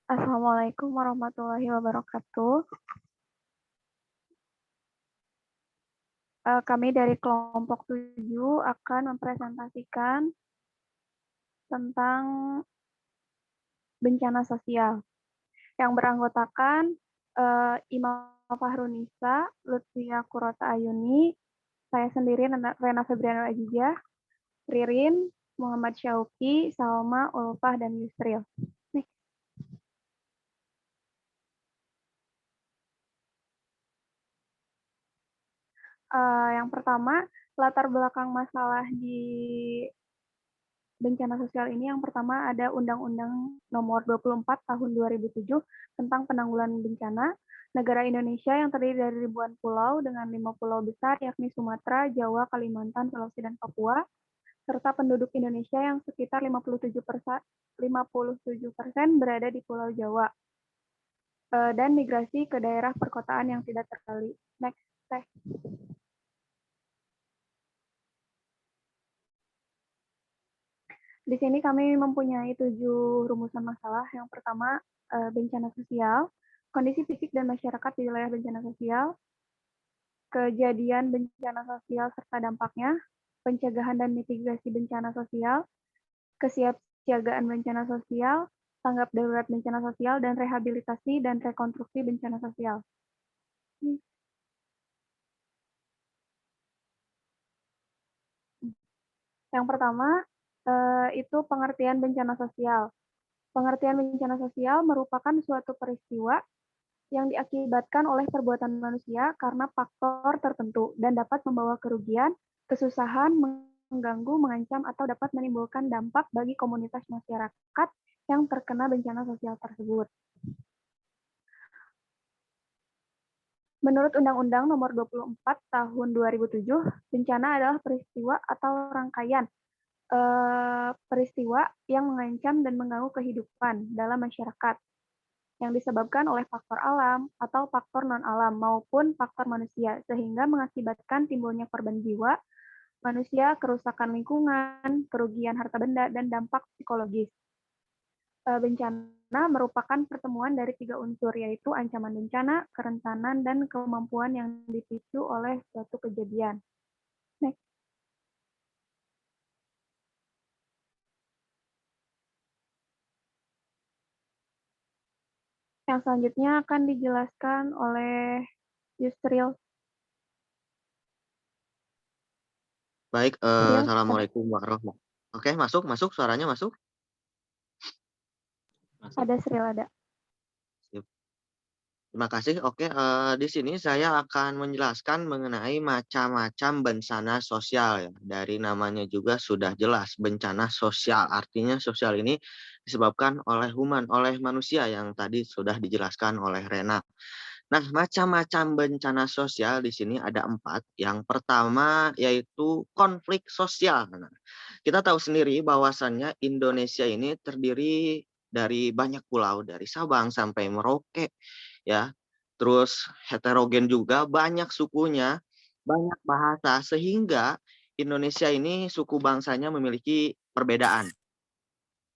Assalamualaikum warahmatullahi wabarakatuh. Kami dari kelompok 7 akan mempresentasikan tentang bencana sosial yang beranggotakan Imam Fahrunisa, Lutfia Kurota Ayuni, saya sendiri Rena Febriana Ajijah, Ririn, Muhammad Syauki, Salma, Ulfah, dan Yusril. Nih. Yang pertama, latar belakang masalah di bencana sosial ini yang pertama ada Undang-Undang Nomor 24 Tahun 2007 tentang penanggulangan bencana negara Indonesia yang terdiri dari ribuan pulau dengan 5 pulau besar yakni Sumatera, Jawa, Kalimantan, Sulawesi, dan Papua serta penduduk Indonesia yang sekitar 57% berada di Pulau Jawa dan migrasi ke daerah perkotaan yang tidak terkendali. Next, teh. Di sini kami mempunyai 7 rumusan masalah. Yang pertama, bencana sosial, kondisi fisik dan masyarakat di wilayah bencana sosial, kejadian bencana sosial serta dampaknya, pencegahan dan mitigasi bencana sosial, kesiapsiagaan bencana sosial, tanggap darurat bencana sosial, dan rehabilitasi dan rekonstruksi bencana sosial. Yang pertama, itu pengertian bencana sosial. Pengertian bencana sosial merupakan suatu peristiwa yang diakibatkan oleh perbuatan manusia karena faktor tertentu dan dapat membawa kerugian, kesusahan, mengganggu, mengancam, atau dapat menimbulkan dampak bagi komunitas masyarakat yang terkena bencana sosial tersebut. Menurut Undang-Undang Nomor 24 Tahun 2007, bencana adalah peristiwa atau rangkaian peristiwa yang mengancam dan mengganggu kehidupan dalam masyarakat yang disebabkan oleh faktor alam atau faktor non-alam maupun faktor manusia, sehingga mengakibatkan timbulnya korban jiwa, manusia, kerusakan lingkungan, kerugian harta benda, dan dampak psikologis. Bencana merupakan pertemuan dari 3 unsur, yaitu ancaman bencana, kerentanan, dan kemampuan yang dipicu oleh suatu kejadian. Next. Yang selanjutnya akan dijelaskan oleh Yusril. Baik, assalamualaikum warahmatullahi wabarakatuh. Oke, masuk, suaranya masuk. Ada Sril, ada. Terima kasih. Oke, di sini saya akan menjelaskan mengenai macam-macam bencana sosial ya. Dari namanya juga sudah jelas bencana sosial. Artinya sosial ini disebabkan oleh oleh manusia yang tadi sudah dijelaskan oleh Rena. Nah, macam-macam bencana sosial di sini ada 4. Yang pertama yaitu konflik sosial. Nah, kita tahu sendiri bahwasannya Indonesia ini terdiri dari banyak pulau, dari Sabang sampai Merauke, ya. Terus heterogen juga, banyak sukunya, banyak bahasa, sehingga Indonesia ini suku bangsanya memiliki perbedaan.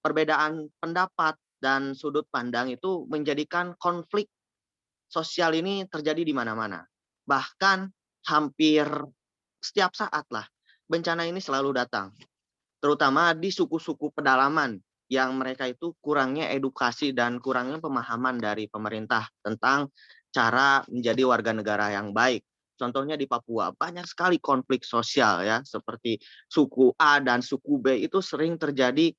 Perbedaan pendapat dan sudut pandang itu menjadikan konflik sosial ini terjadi di mana-mana. Bahkan hampir setiap saat lah, bencana ini selalu datang. Terutama di suku-suku pedalaman yang mereka itu kurangnya edukasi dan kurangnya pemahaman dari pemerintah tentang cara menjadi warga negara yang baik. Contohnya di Papua, banyak sekali konflik sosial ya, seperti suku A dan suku B itu sering terjadi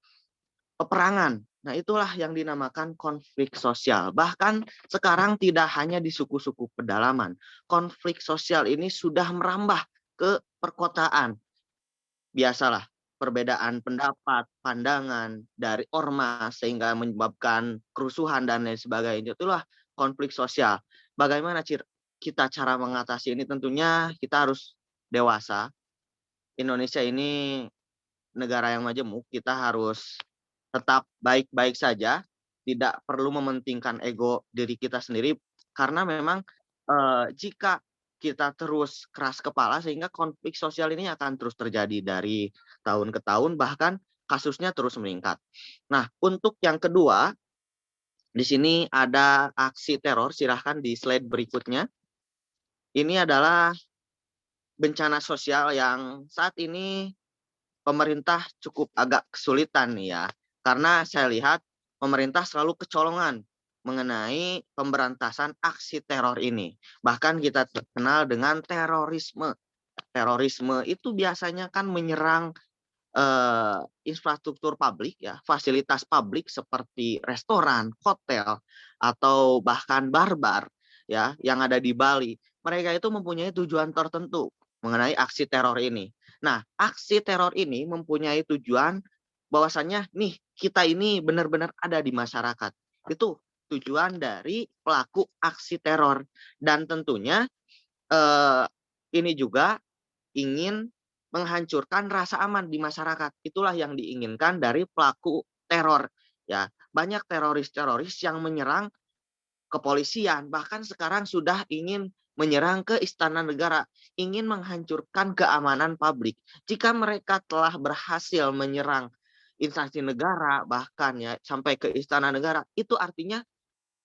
peperangan. Nah, itulah yang dinamakan konflik sosial. Bahkan sekarang tidak hanya di suku-suku pedalaman. Konflik sosial ini sudah merambah ke perkotaan. Biasalah, perbedaan pendapat, pandangan dari ormas sehingga menyebabkan kerusuhan dan lain sebagainya. Itulah konflik sosial. Bagaimana kita cara mengatasi ini? Tentunya kita harus dewasa. Indonesia ini negara yang majemuk, kita harus tetap baik-baik saja, tidak perlu mementingkan ego diri kita sendiri, karena memang jika kita terus keras kepala, sehingga konflik sosial ini akan terus terjadi dari tahun ke tahun, bahkan kasusnya terus meningkat. Nah, untuk yang kedua, Di sini ada aksi teror, silahkan di slide berikutnya. Ini adalah bencana sosial yang saat ini pemerintah cukup agak kesulitan nih ya. Karena saya lihat pemerintah selalu kecolongan mengenai pemberantasan aksi teror ini. Bahkan kita terkenal dengan terorisme. Terorisme itu biasanya kan menyerang infrastruktur publik ya, fasilitas publik seperti restoran, hotel, atau bahkan bar-bar ya yang ada di Bali. Mereka itu mempunyai tujuan tertentu mengenai aksi teror ini. Nah, aksi teror ini mempunyai tujuan bahwasannya nih kita ini benar-benar ada di masyarakat. Itu tujuan dari pelaku aksi teror dan tentunya eh, ini juga ingin menghancurkan rasa aman di masyarakat. Itulah yang diinginkan dari pelaku teror. Ya, banyak teroris-teroris yang menyerang kepolisian, bahkan sekarang sudah ingin menyerang ke istana negara, ingin menghancurkan keamanan publik. Jika mereka telah berhasil menyerang instansi negara, bahkan ya sampai ke istana negara, itu artinya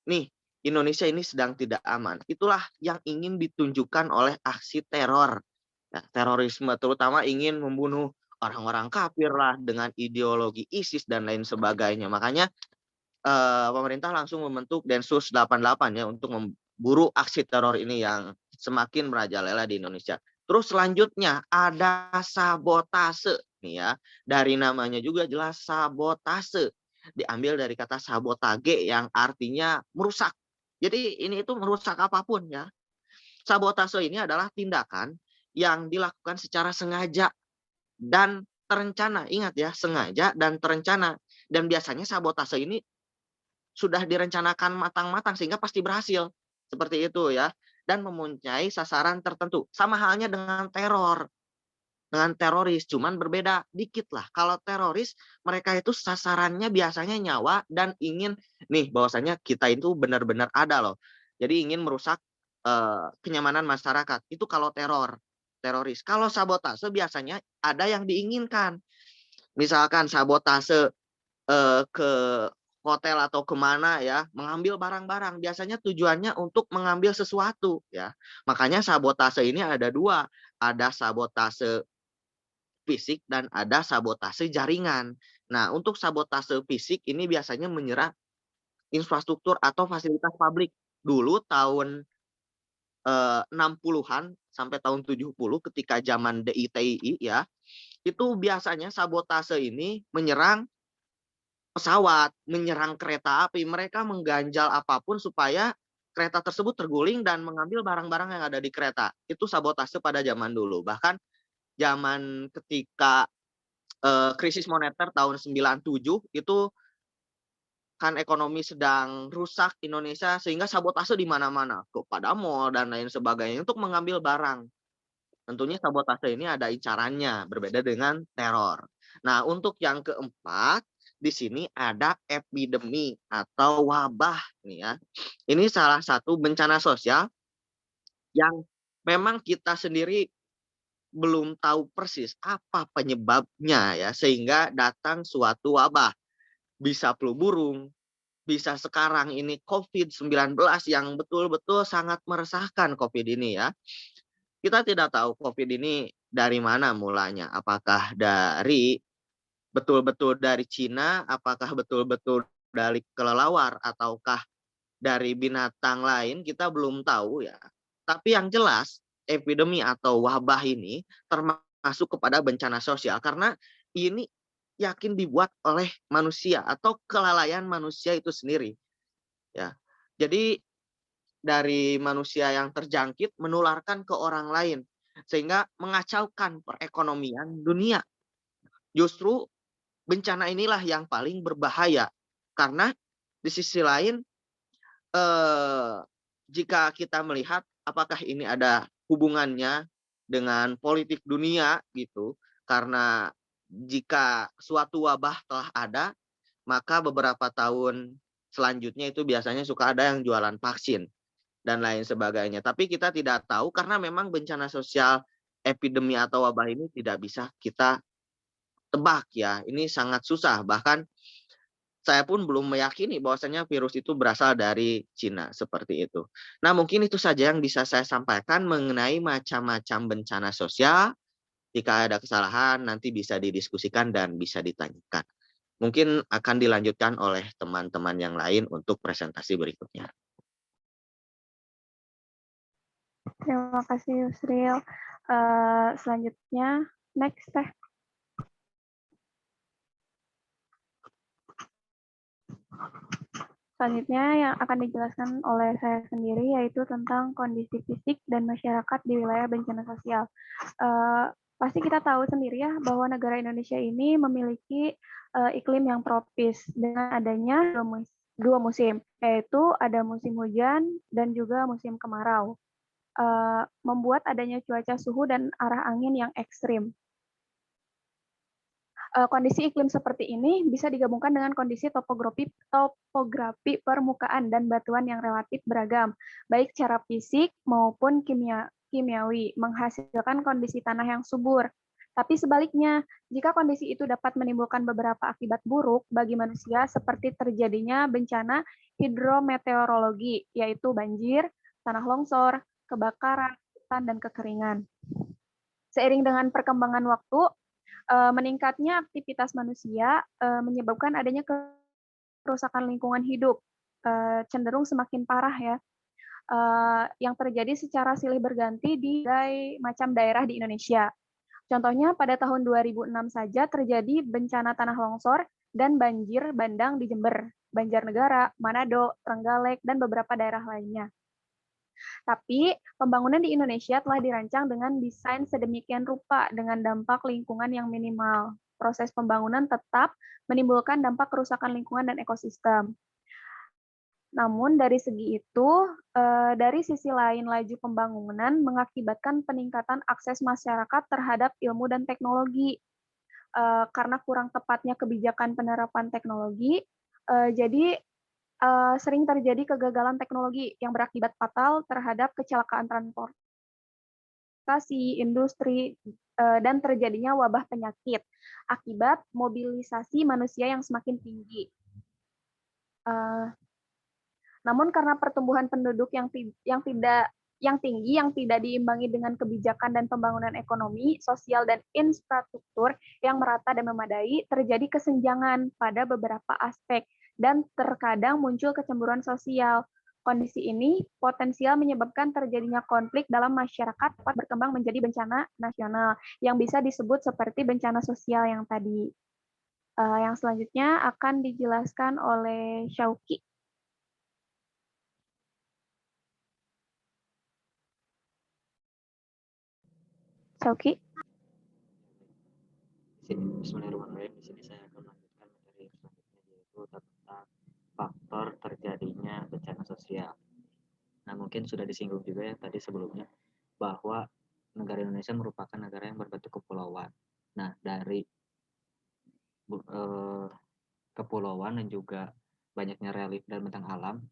nih Indonesia ini sedang tidak aman. Itulah yang ingin ditunjukkan oleh aksi teror. Nah, terorisme terutama ingin membunuh orang-orang kafir lah dengan ideologi ISIS dan lain sebagainya. Makanya pemerintah langsung membentuk Densus 88 ya untuk memburu aksi teror ini yang semakin merajalela di Indonesia. Terus selanjutnya ada sabotase nih ya. Dari namanya juga jelas sabotase. Diambil dari kata sabotage yang artinya merusak. Jadi ini itu merusak apapun ya. Sabotase ini adalah tindakan yang dilakukan secara sengaja dan terencana. Ingat ya, sengaja dan terencana. Dan biasanya sabotase ini sudah direncanakan matang-matang sehingga pasti berhasil. Seperti itu ya. Dan mempunyai sasaran tertentu. Sama halnya dengan teror. Dengan teroris, cuman berbeda dikit lah. Kalau teroris, mereka itu sasarannya biasanya nyawa dan ingin nih bahwasanya kita itu benar-benar ada loh. Jadi ingin merusak kenyamanan masyarakat. Itu kalau teroris. Kalau sabotase biasanya ada yang diinginkan. Misalkan sabotase ke hotel atau kemana ya, mengambil barang-barang. Biasanya tujuannya untuk mengambil sesuatu ya. Makanya sabotase ini ada dua. Ada sabotase fisik dan ada sabotase jaringan. Nah, untuk sabotase fisik ini biasanya menyerang infrastruktur atau fasilitas publik. Dulu tahun 60-an sampai tahun 70 ketika zaman DITII ya, itu biasanya sabotase ini menyerang pesawat, menyerang kereta api. Mereka mengganjal apapun supaya kereta tersebut terguling dan mengambil barang-barang yang ada di kereta. Itu sabotase pada zaman dulu. Bahkan zaman ketika krisis moneter tahun 97 itu kan ekonomi sedang rusak Indonesia sehingga sabotase di mana-mana kepada mall dan lain sebagainya untuk mengambil barang. Tentunya sabotase ini ada incarannya, berbeda dengan teror. Nah, untuk yang keempat, di sini ada epidemi atau wabah nih ya. Ini salah satu bencana sosial yang memang kita sendiri belum tahu persis apa penyebabnya ya sehingga datang suatu wabah. Bisa flu burung, bisa sekarang ini COVID-19 yang betul-betul sangat meresahkan COVID ini ya. Kita tidak tahu COVID ini dari mana mulanya. Apakah dari betul-betul dari Cina, apakah betul-betul dari kelelawar, ataukah dari binatang lain, kita belum tahu ya. Tapi yang jelas, epidemi atau wabah ini termasuk kepada bencana sosial karena ini yakin dibuat oleh manusia atau kelalaian manusia itu sendiri. Ya, jadi dari manusia yang terjangkit menularkan ke orang lain sehingga mengacaukan perekonomian dunia. Justru bencana inilah yang paling berbahaya karena di sisi lain eh, jika kita melihat apakah ini ada hubungannya dengan politik dunia gitu karena jika suatu wabah telah ada maka beberapa tahun selanjutnya itu biasanya suka ada yang jualan vaksin dan lain sebagainya. Tapi kita tidak tahu karena memang bencana sosial epidemi atau wabah ini tidak bisa kita tebak ya. Ini sangat susah. Bahkan saya pun belum meyakini bahwasanya virus itu berasal dari Cina, seperti itu. Nah, mungkin itu saja yang bisa saya sampaikan mengenai macam-macam bencana sosial. Jika ada kesalahan, nanti bisa didiskusikan dan bisa ditanyakan. Mungkin akan dilanjutkan oleh teman-teman yang lain untuk presentasi berikutnya. Terima kasih Yusril. Selanjutnya, next Teh. Selanjutnya yang akan dijelaskan oleh saya sendiri yaitu tentang kondisi fisik dan masyarakat di wilayah bencana sosial. Pasti kita tahu sendiri ya bahwa negara Indonesia ini memiliki iklim yang tropis dengan adanya dua musim, yaitu ada musim hujan dan juga musim kemarau. Membuat adanya cuaca suhu dan arah angin yang ekstrim. Kondisi iklim seperti ini bisa digabungkan dengan kondisi topografi permukaan dan batuan yang relatif beragam, baik secara fisik maupun kimiawi, menghasilkan kondisi tanah yang subur. Tapi sebaliknya, jika kondisi itu dapat menimbulkan beberapa akibat buruk bagi manusia seperti terjadinya bencana hidrometeorologi, yaitu banjir, tanah longsor, kebakaran, hutan, dan kekeringan. Seiring dengan perkembangan waktu, meningkatnya aktivitas manusia menyebabkan adanya kerusakan lingkungan hidup cenderung semakin parah ya, yang terjadi secara silih berganti di berbagai macam daerah di Indonesia. Contohnya pada tahun 2006 saja terjadi bencana tanah longsor dan banjir bandang di Jember, Banjarnegara, Manado, Trenggalek, dan beberapa daerah lainnya. Tapi pembangunan di Indonesia telah dirancang dengan desain sedemikian rupa dengan dampak lingkungan yang minimal. Proses pembangunan tetap menimbulkan dampak kerusakan lingkungan dan ekosistem. Namun dari segi itu, dari sisi lain laju pembangunan mengakibatkan peningkatan akses masyarakat terhadap ilmu dan teknologi. Karena kurang tepatnya kebijakan penerapan teknologi, jadi sering terjadi kegagalan teknologi yang berakibat fatal terhadap kecelakaan transportasi, industri, dan terjadinya wabah penyakit akibat mobilisasi manusia yang semakin tinggi. Namun karena pertumbuhan penduduk yang tinggi yang tidak diimbangi dengan kebijakan dan pembangunan ekonomi, sosial, dan infrastruktur yang merata dan memadai, terjadi kesenjangan pada beberapa aspek dan terkadang muncul kecemburuan sosial. Kondisi ini potensial menyebabkan terjadinya konflik dalam masyarakat dapat berkembang menjadi bencana nasional yang bisa disebut seperti bencana sosial yang tadi. Yang selanjutnya akan dijelaskan oleh Syauki. Syauki. Bismillahirrahmanirrahim. Di sini saya akan melanjutkan materi selanjutnya yaitu tentang faktor terjadinya bencana sosial. Nah, mungkin sudah disinggung juga ya tadi sebelumnya bahwa negara Indonesia merupakan negara yang berbentuk kepulauan. Nah, dari kepulauan dan juga banyaknya relief dan bentang alam,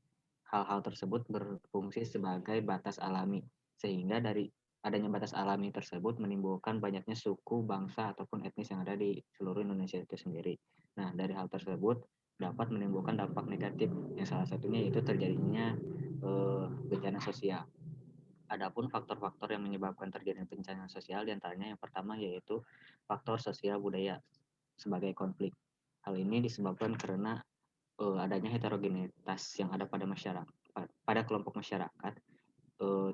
hal-hal tersebut berfungsi sebagai batas alami, sehingga dari adanya batas alami tersebut menimbulkan banyaknya suku, bangsa, ataupun etnis yang ada di seluruh Indonesia itu sendiri. Nah, dari hal tersebut dapat menimbulkan dampak negatif, yang salah satunya yaitu terjadinya bencana sosial. Adapun faktor-faktor yang menyebabkan terjadinya bencana sosial diantaranya yang pertama yaitu faktor sosial budaya sebagai konflik. Hal ini disebabkan karena adanya heterogenitas yang ada pada masyarakat, pada kelompok masyarakat.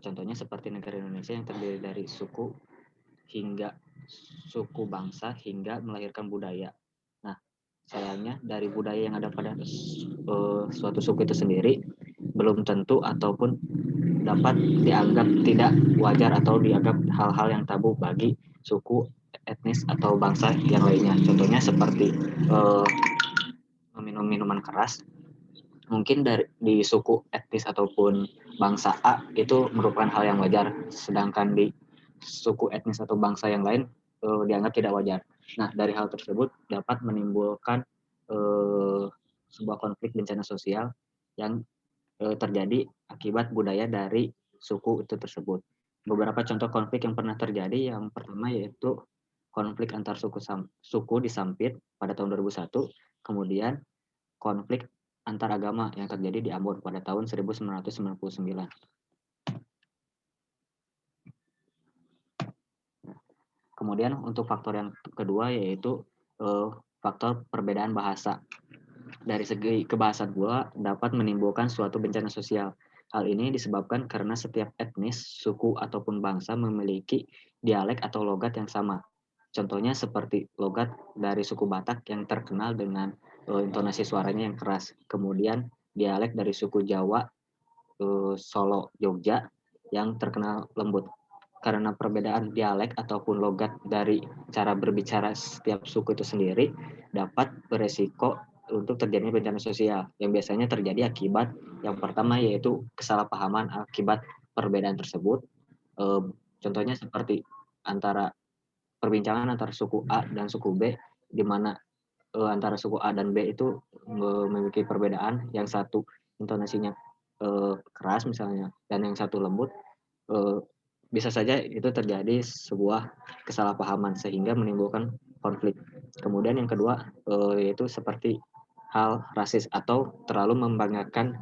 Contohnya seperti negara Indonesia yang terdiri dari suku hingga suku bangsa hingga melahirkan budaya. Nah, sayangnya dari budaya yang ada pada suatu suku itu sendiri belum tentu ataupun dapat dianggap tidak wajar atau dianggap hal-hal yang tabu bagi suku, etnis atau bangsa yang lainnya. Contohnya seperti meminum minuman keras. Mungkin di suku etnis ataupun bangsa A itu merupakan hal yang wajar, sedangkan di suku etnis atau bangsa yang lain dianggap tidak wajar. Nah, dari hal tersebut dapat menimbulkan sebuah konflik bencana sosial yang terjadi akibat budaya dari suku itu tersebut. Beberapa contoh konflik yang pernah terjadi, yang pertama yaitu konflik antar suku di Sampit pada tahun 2001, kemudian konflik antar agama yang terjadi di Ambon pada tahun 1999. Kemudian untuk faktor yang kedua yaitu faktor perbedaan bahasa. Dari segi kebahasaan pula dapat menimbulkan suatu bencana sosial. Hal ini disebabkan karena setiap etnis, suku, ataupun bangsa memiliki dialek atau logat yang sama. Contohnya seperti logat dari suku Batak yang terkenal dengan intonasi suaranya yang keras. Kemudian dialek dari suku Jawa, Solo, Jogja yang terkenal lembut. Karena perbedaan dialek ataupun logat dari cara berbicara setiap suku itu sendiri dapat beresiko untuk terjadinya bencana sosial yang biasanya terjadi akibat yang pertama yaitu kesalahpahaman akibat perbedaan tersebut. Contohnya seperti perbincangan antara suku A dan suku B, di mana antara suku A dan B itu memiliki perbedaan, yang satu intonasinya keras misalnya dan yang satu lembut, bisa saja itu terjadi sebuah kesalahpahaman sehingga menimbulkan konflik. Kemudian yang kedua yaitu seperti hal rasis atau terlalu membanggakan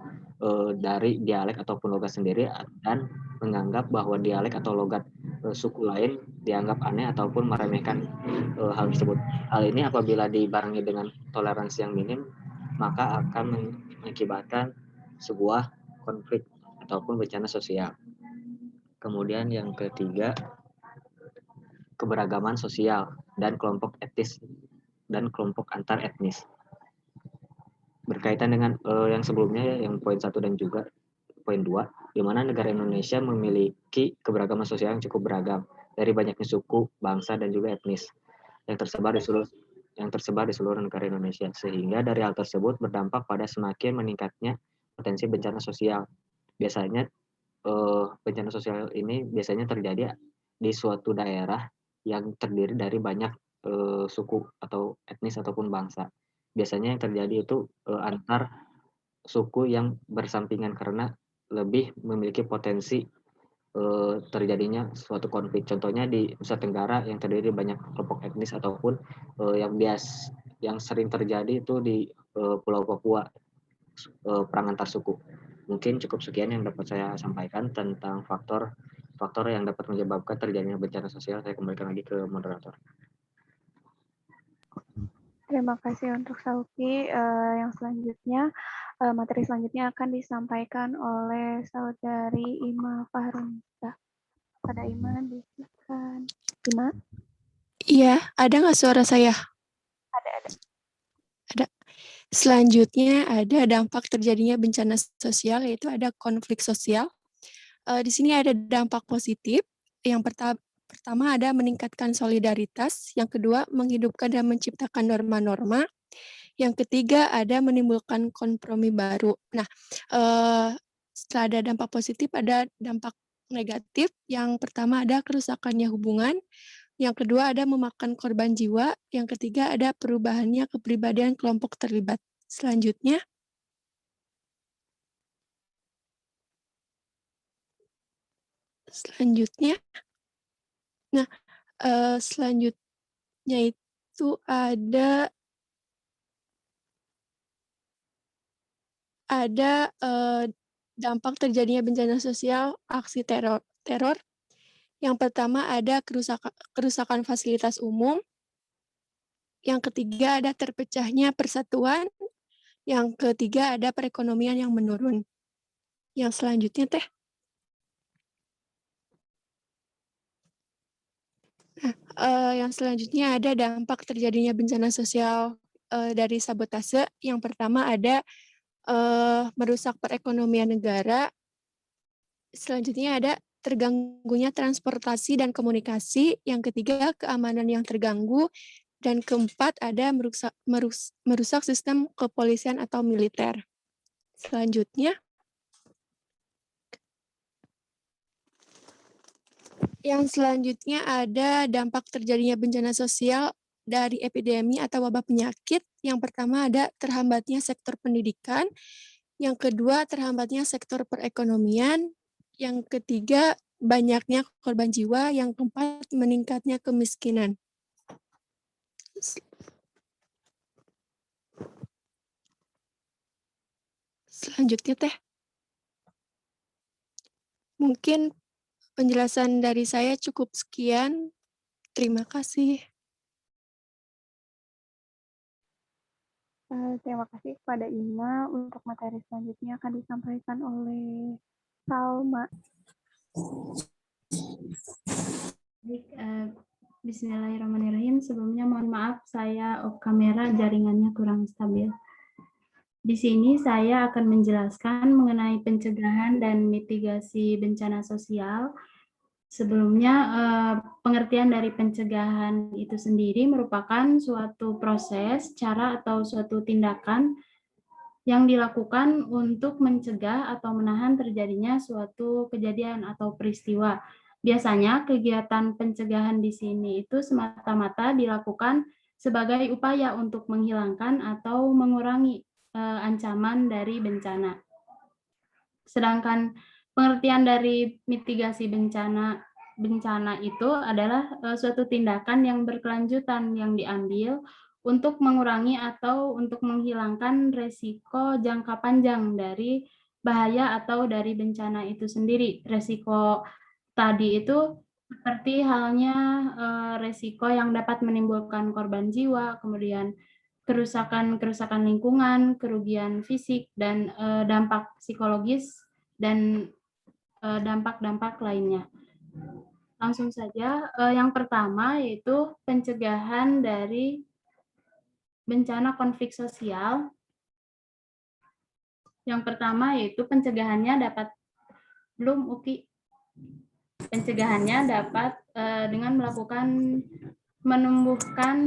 dari dialek ataupun logat sendiri dan menganggap bahwa dialek atau logat suku lain dianggap aneh ataupun meremehkan hal tersebut. Hal ini apabila dibarengi dengan toleransi yang minim, maka akan mengakibatkan sebuah konflik ataupun bencana sosial. Kemudian yang ketiga, keberagaman sosial dan kelompok etnis dan kelompok antar etnis. Berkaitan dengan yang sebelumnya, yang poin 1 dan juga poin 2, di mana negara Indonesia memiliki keberagaman sosial yang cukup beragam dari banyaknya suku, bangsa, dan juga etnis yang tersebar di seluruh negara Indonesia, sehingga dari hal tersebut berdampak pada semakin meningkatnya potensi bencana sosial. Biasanya bencana sosial ini biasanya terjadi di suatu daerah yang terdiri dari banyak suku atau etnis ataupun bangsa. Biasanya yang terjadi itu antar suku yang bersampingan karena lebih memiliki potensi terjadinya suatu konflik. Contohnya di Nusa Tenggara yang terdiri banyak kelompok etnis ataupun yang sering terjadi itu di Pulau Papua, perang antar suku. Mungkin cukup sekian yang dapat saya sampaikan tentang faktor yang dapat menyebabkan terjadinya bencana sosial. Saya kembalikan lagi ke moderator. Terima kasih untuk Sauki. Yang selanjutnya, materi selanjutnya akan disampaikan oleh Saudari Ima Fahrunisa. Pada Ima, disilakan. Ima? Iya, ada nggak suara saya? Ada. Selanjutnya ada dampak terjadinya bencana sosial, yaitu ada konflik sosial. Di sini ada dampak positif. Yang pertama ada meningkatkan solidaritas. Yang kedua, menghidupkan dan menciptakan norma-norma. Yang ketiga ada menimbulkan kompromi baru. Nah, setelah ada dampak positif, ada dampak negatif. Yang pertama ada kerusakannya hubungan. Yang kedua ada memakan korban jiwa. Yang ketiga ada perubahannya kepribadian kelompok terlibat. Selanjutnya, nah selanjutnya itu ada dampak terjadinya bencana sosial aksi teror. Yang pertama ada kerusakan fasilitas umum. Yang ketiga ada terpecahnya persatuan. Yang ketiga ada perekonomian yang menurun. Yang selanjutnya Teh. Yang selanjutnya ada dampak terjadinya bencana sosial dari sabotase. Yang pertama ada merusak perekonomian negara. Selanjutnya ada terganggunya transportasi dan komunikasi. Yang ketiga, keamanan yang terganggu. Dan keempat, ada merusak sistem kepolisian atau militer. Selanjutnya, ada dampak terjadinya bencana sosial dari epidemi atau wabah penyakit. Yang pertama ada terhambatnya sektor pendidikan. Yang kedua, terhambatnya sektor perekonomian. Yang ketiga, banyaknya korban jiwa. Yang keempat, meningkatnya kemiskinan. selanjutnya Teh. Mungkin penjelasan dari saya cukup sekian. Terima kasih. Terima kasih kepada Ima. Untuk materi selanjutnya akan disampaikan oleh Salma. Baik, bismillahirrahmanirrahim. Sebelumnya mohon maaf saya off kamera, jaringannya kurang stabil. Di sini saya akan menjelaskan mengenai pencegahan dan mitigasi bencana sosial. Sebelumnya, pengertian dari pencegahan itu sendiri merupakan suatu proses, cara, atau suatu tindakan yang dilakukan untuk mencegah atau menahan terjadinya suatu kejadian atau peristiwa. Biasanya kegiatan pencegahan di sini itu semata-mata dilakukan sebagai upaya untuk menghilangkan atau mengurangi ancaman dari bencana. Sedangkan pengertian dari mitigasi bencana itu adalah suatu tindakan yang berkelanjutan yang diambil untuk mengurangi atau untuk menghilangkan resiko jangka panjang dari bahaya atau dari bencana itu sendiri. Resiko tadi itu seperti halnya resiko yang dapat menimbulkan korban jiwa, kemudian kerusakan lingkungan, kerugian fisik, dan dampak psikologis dan dampak-dampak lainnya. Langsung saja, yang pertama yaitu pencegahan dari bencana konflik sosial. Yang pertama yaitu pencegahannya dapat dengan melakukan menumbuhkan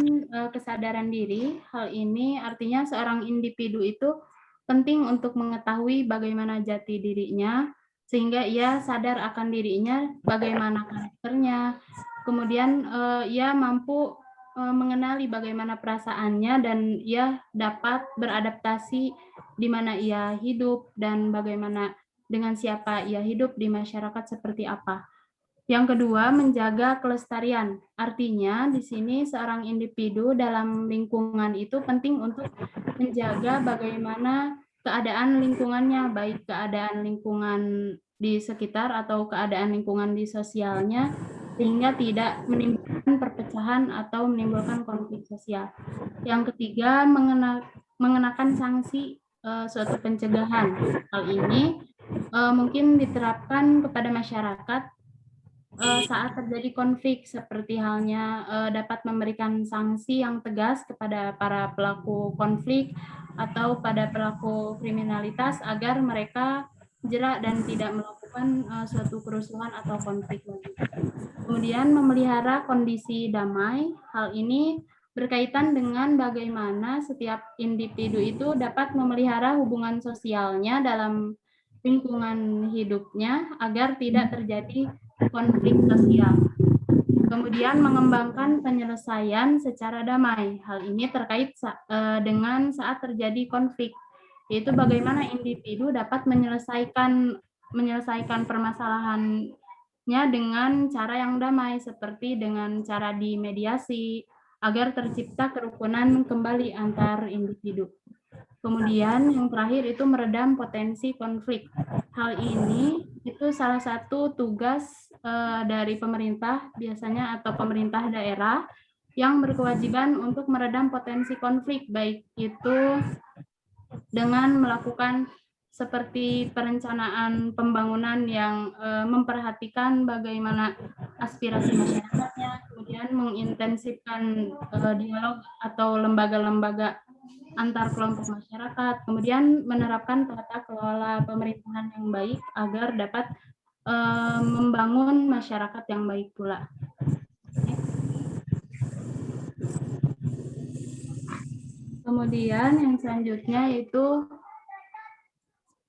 kesadaran diri. Hal ini artinya seorang individu itu penting untuk mengetahui bagaimana jati dirinya, sehingga ia sadar akan dirinya, bagaimana karakternya, kemudian ia mampu mengenali bagaimana perasaannya, dan ia dapat beradaptasi di mana ia hidup, dan bagaimana dengan siapa ia hidup di masyarakat seperti apa. Yang kedua, menjaga kelestarian. Artinya, di sini seorang individu dalam lingkungan itu penting untuk menjaga bagaimana keadaan lingkungannya, baik keadaan lingkungan di sekitar atau keadaan lingkungan di sosialnya, sehingga tidak menimbulkan perpecahan atau menimbulkan konflik sosial. Yang ketiga, mengenakan sanksi suatu pencegahan. Hal ini mungkin diterapkan kepada masyarakat saat terjadi konflik, seperti halnya dapat memberikan sanksi yang tegas kepada para pelaku konflik atau pada pelaku kriminalitas agar mereka jerak dan tidak melakukan suatu kerusuhan atau konflik lagi. Kemudian memelihara kondisi damai. Hal ini berkaitan dengan bagaimana setiap individu itu dapat memelihara hubungan sosialnya dalam lingkungan hidupnya agar tidak terjadi konflik sosial. Kemudian mengembangkan penyelesaian secara damai. Hal ini terkait dengan saat terjadi konflik, yaitu bagaimana individu dapat menyelesaikan permasalahannya dengan cara yang damai, seperti dengan cara dimediasi agar tercipta kerukunan kembali antar individu. Kemudian yang terakhir itu meredam potensi konflik. Hal ini itu salah satu tugas dari pemerintah biasanya atau pemerintah daerah yang berkewajiban untuk meredam potensi konflik, baik itu dengan melakukan seperti perencanaan pembangunan yang memperhatikan bagaimana aspirasi masyarakatnya, kemudian mengintensifkan dialog atau lembaga-lembaga antar kelompok masyarakat, kemudian menerapkan tata kelola pemerintahan yang baik agar dapat membangun masyarakat yang baik pula. Kemudian yang selanjutnya yaitu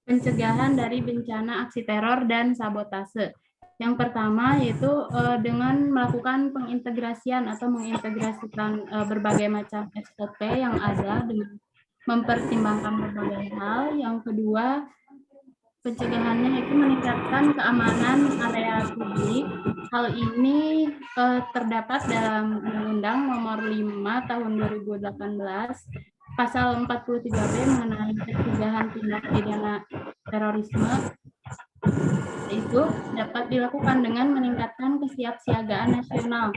pencegahan dari bencana aksi teror dan sabotase. Yang pertama yaitu dengan melakukan pengintegrasian atau mengintegrasikan berbagai macam SOP yang ada dengan mempertimbangkan berbagai hal. Yang kedua, pencegahannya itu meningkatkan keamanan area publik. Hal ini terdapat dalam Undang-Undang Nomor 5 Tahun 2018 pasal 43B mengenai pencegahan tindak pidana terorisme itu dapat dilakukan dengan meningkatkan kesiapsiagaan nasional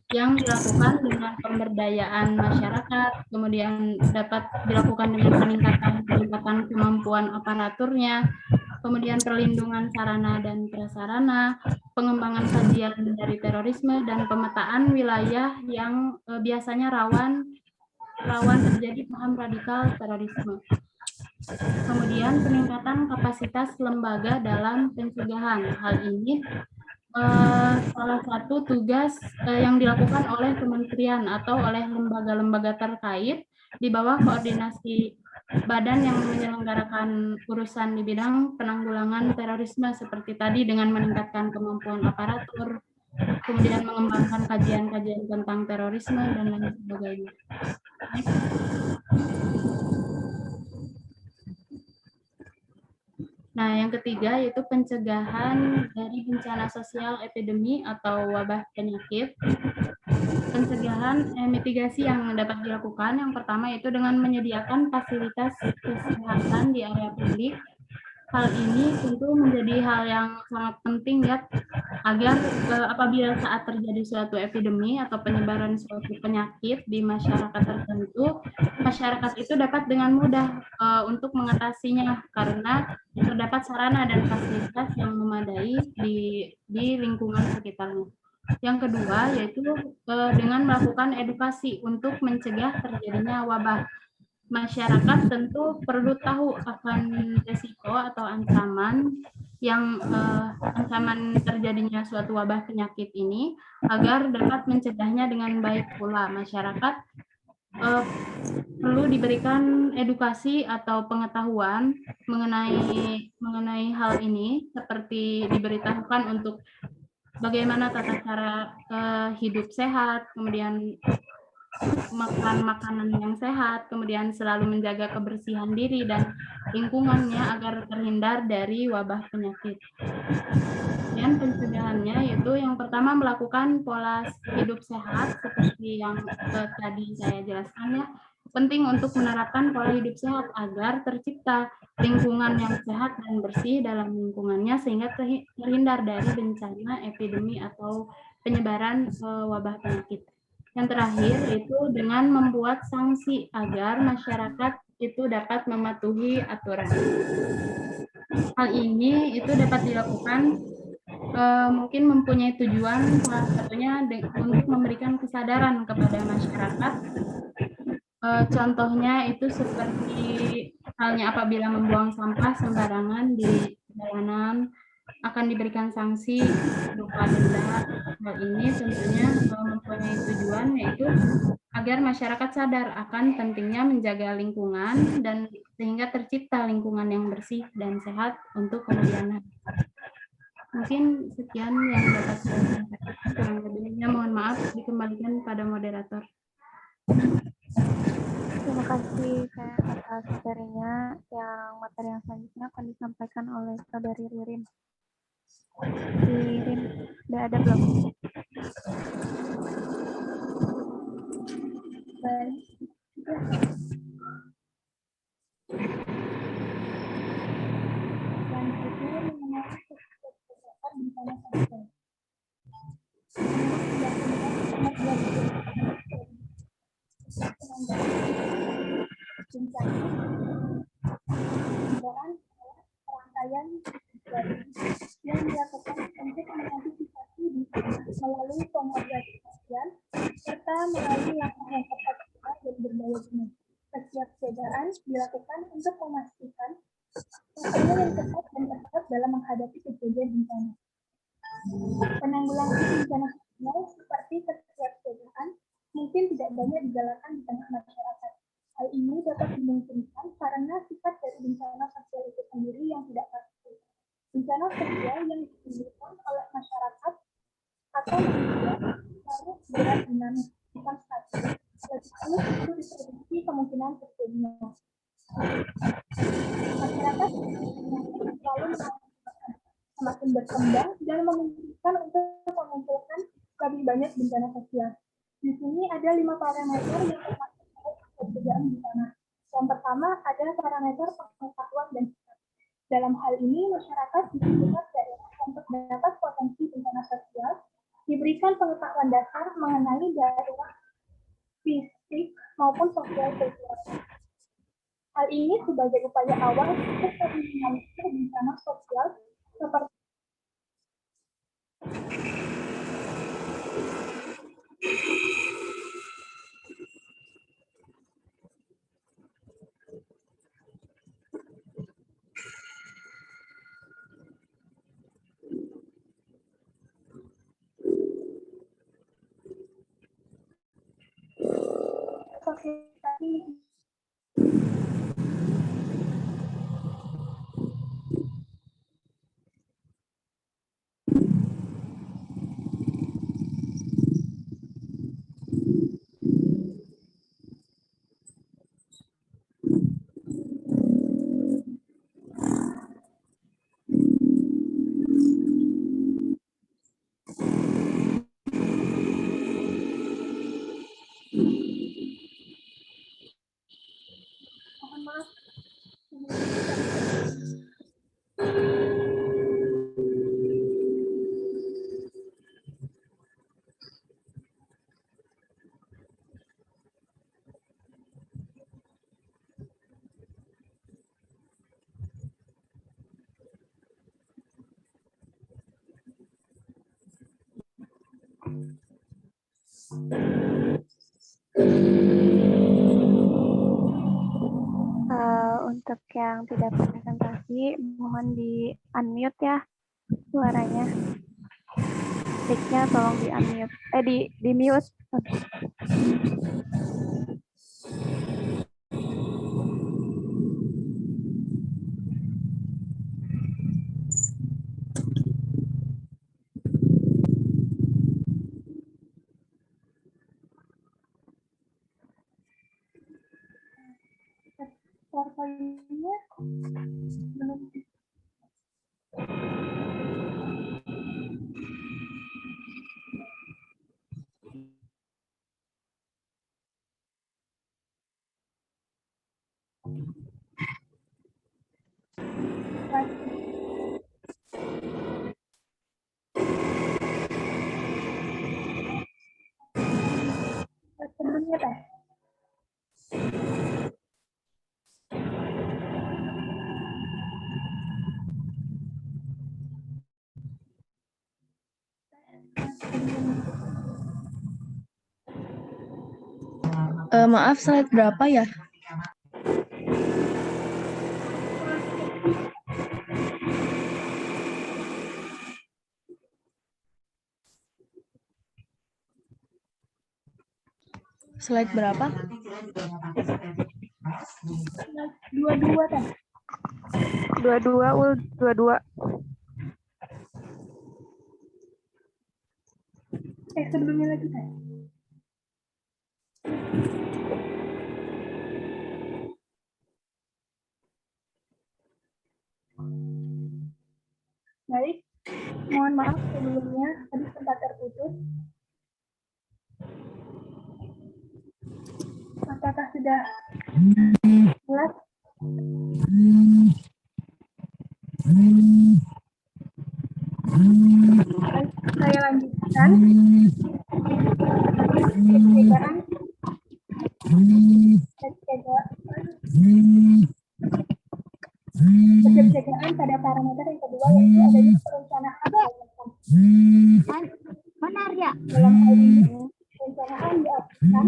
yang dilakukan dengan pemberdayaan masyarakat, kemudian dapat dilakukan dengan peningkatan kemampuan aparaturnya, kemudian perlindungan sarana dan prasarana, pengembangan kajian dari terorisme, dan pemetaan wilayah yang biasanya rawan terjadi paham radikal terorisme. Kemudian peningkatan kapasitas lembaga dalam pencegahan. Hal ini salah satu tugas yang dilakukan oleh kementerian atau oleh lembaga-lembaga terkait di bawah koordinasi badan yang menyelenggarakan urusan di bidang penanggulangan terorisme seperti tadi dengan meningkatkan kemampuan aparatur, kemudian mengembangkan kajian-kajian tentang terorisme dan lain sebagainya. Nah, yang ketiga yaitu pencegahan dari bencana sosial epidemi atau wabah penyakit. Pencegahan mitigasi yang dapat dilakukan yang pertama yaitu dengan menyediakan fasilitas kesehatan di area publik. Hal ini tentu menjadi hal yang sangat penting ya, agar apabila saat terjadi suatu epidemi atau penyebaran suatu penyakit di masyarakat tertentu, masyarakat itu dapat dengan mudah untuk mengatasinya karena terdapat sarana dan fasilitas yang memadai di lingkungan sekitarnya. Yang kedua yaitu dengan melakukan edukasi untuk mencegah terjadinya wabah. Masyarakat tentu perlu tahu akan risiko atau ancaman ancaman terjadinya suatu wabah penyakit ini agar dapat mencegahnya dengan baik pula. Masyarakat perlu diberikan edukasi atau pengetahuan mengenai hal ini, seperti diberitahukan untuk bagaimana tata cara hidup sehat, kemudian makan makanan yang sehat, kemudian selalu menjaga kebersihan diri dan lingkungannya agar terhindar dari wabah penyakit. Dan pencegahannya yaitu yang pertama melakukan pola hidup sehat seperti yang tadi saya jelaskan ya. Penting untuk menerapkan pola hidup sehat agar tercipta lingkungan yang sehat dan bersih dalam lingkungannya sehingga terhindar dari bencana epidemi atau penyebaran wabah penyakit. Yang terakhir itu dengan membuat sanksi agar masyarakat itu dapat mematuhi aturan. Hal ini itu dapat dilakukan mungkin mempunyai tujuan salah satunya untuk memberikan kesadaran kepada masyarakat. Contohnya itu seperti halnya apabila membuang sampah sembarangan di jalanan akan diberikan sanksi berupa denda. Hal ini tentunya mempunyai tujuan yaitu agar masyarakat sadar akan pentingnya menjaga lingkungan dan sehingga tercipta lingkungan yang bersih dan sehat untuk kemudian hari. Mungkin sekian yang dapat saya sampaikan. Kurang lebihnya mohon maaf, dikembalikan pada moderator. Terima kasih atas materinya. Materi yang selanjutnya akan disampaikan oleh Saudari Ririn. Ririn, udah ada belum? Baik. Selanjutnya mengenai kesehatan bencana sosial. Rangkaian yang dilakukan untuk mengantisipasi melalui pengorganisasian serta melalui langkah yang tepat dan berdaya guna. Kesiapsiagaan dilakukan untuk memastikan upaya yang tepat dan tepat dalam menghadapi kejadian bencana. Penanggulangan bencana sosial seperti kesiapsiagaan mungkin tidak banyak dijalankan di tengah masyarakat. Hal ini dapat dimungkinkan karena sifat dari bencana sosial itu sendiri yang tidak pasti. Bencana sosial yang ditimbulkan oleh masyarakat atau manusia harus berat dinamis, bukan statis. Lalu itu diprediksi kemungkinan terjadinya. Masyarakat selalu semakin berkembang dan memungkinkan untuk mengumpulkan lebih banyak bencana sosial. Di sini ada 5 parameter yang termasuk pencegahan bencana. pertama ada parameter pengetahuan dan sikap. Dalam hal ini, masyarakat di sekitar daerah untuk mendapat potensi bencana sosial diberikan pengetahuan dasar mengenai daerah fisik maupun sosial kultural. Hal ini sebagai upaya awal untuk meminimalisir bencana sosial seperti sosialisasi. Mohon maaf. Untuk yang tidak presentasi, mohon di unmute ya suaranya. Mic-nya tolong di unmute. Di mute. PowerPoint-nya belum. Sebelumnya teh. Maaf, slide berapa ya? Slide berapa? 22 teh. 22. Sebelumnya lagi teh. Baik, mohon maaf sebelumnya tadi sempat terputus. Apakah sudah jelas? Baik, saya lanjutkan. Pencegahan pada parameter yang kedua yaitu adanya perencanaan. Benar ya? Dalam hal ini, perencanaan diartikan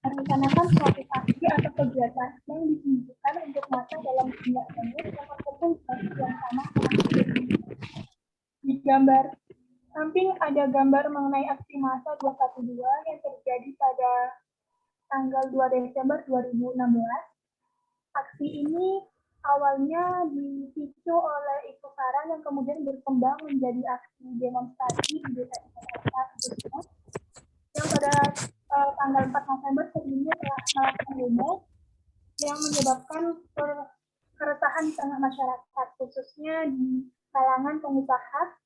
merencanakan suatu aksi atau kegiatan yang ditunjukkan untuk masa dalam jumlah menit yang tertentu yang sama. Di gambar samping ada gambar mengenai aksi massa 212 yang terjadi pada tanggal 2 Desember 2016. Aksi ini awalnya dipicu oleh isu SARA yang kemudian berkembang menjadi aksi demonstrasi di DKI Jakarta yang pada tanggal 4 November sebelumnya telah melakukan demo yang menyebabkan keresahan di tengah masyarakat, khususnya di kalangan pengusaha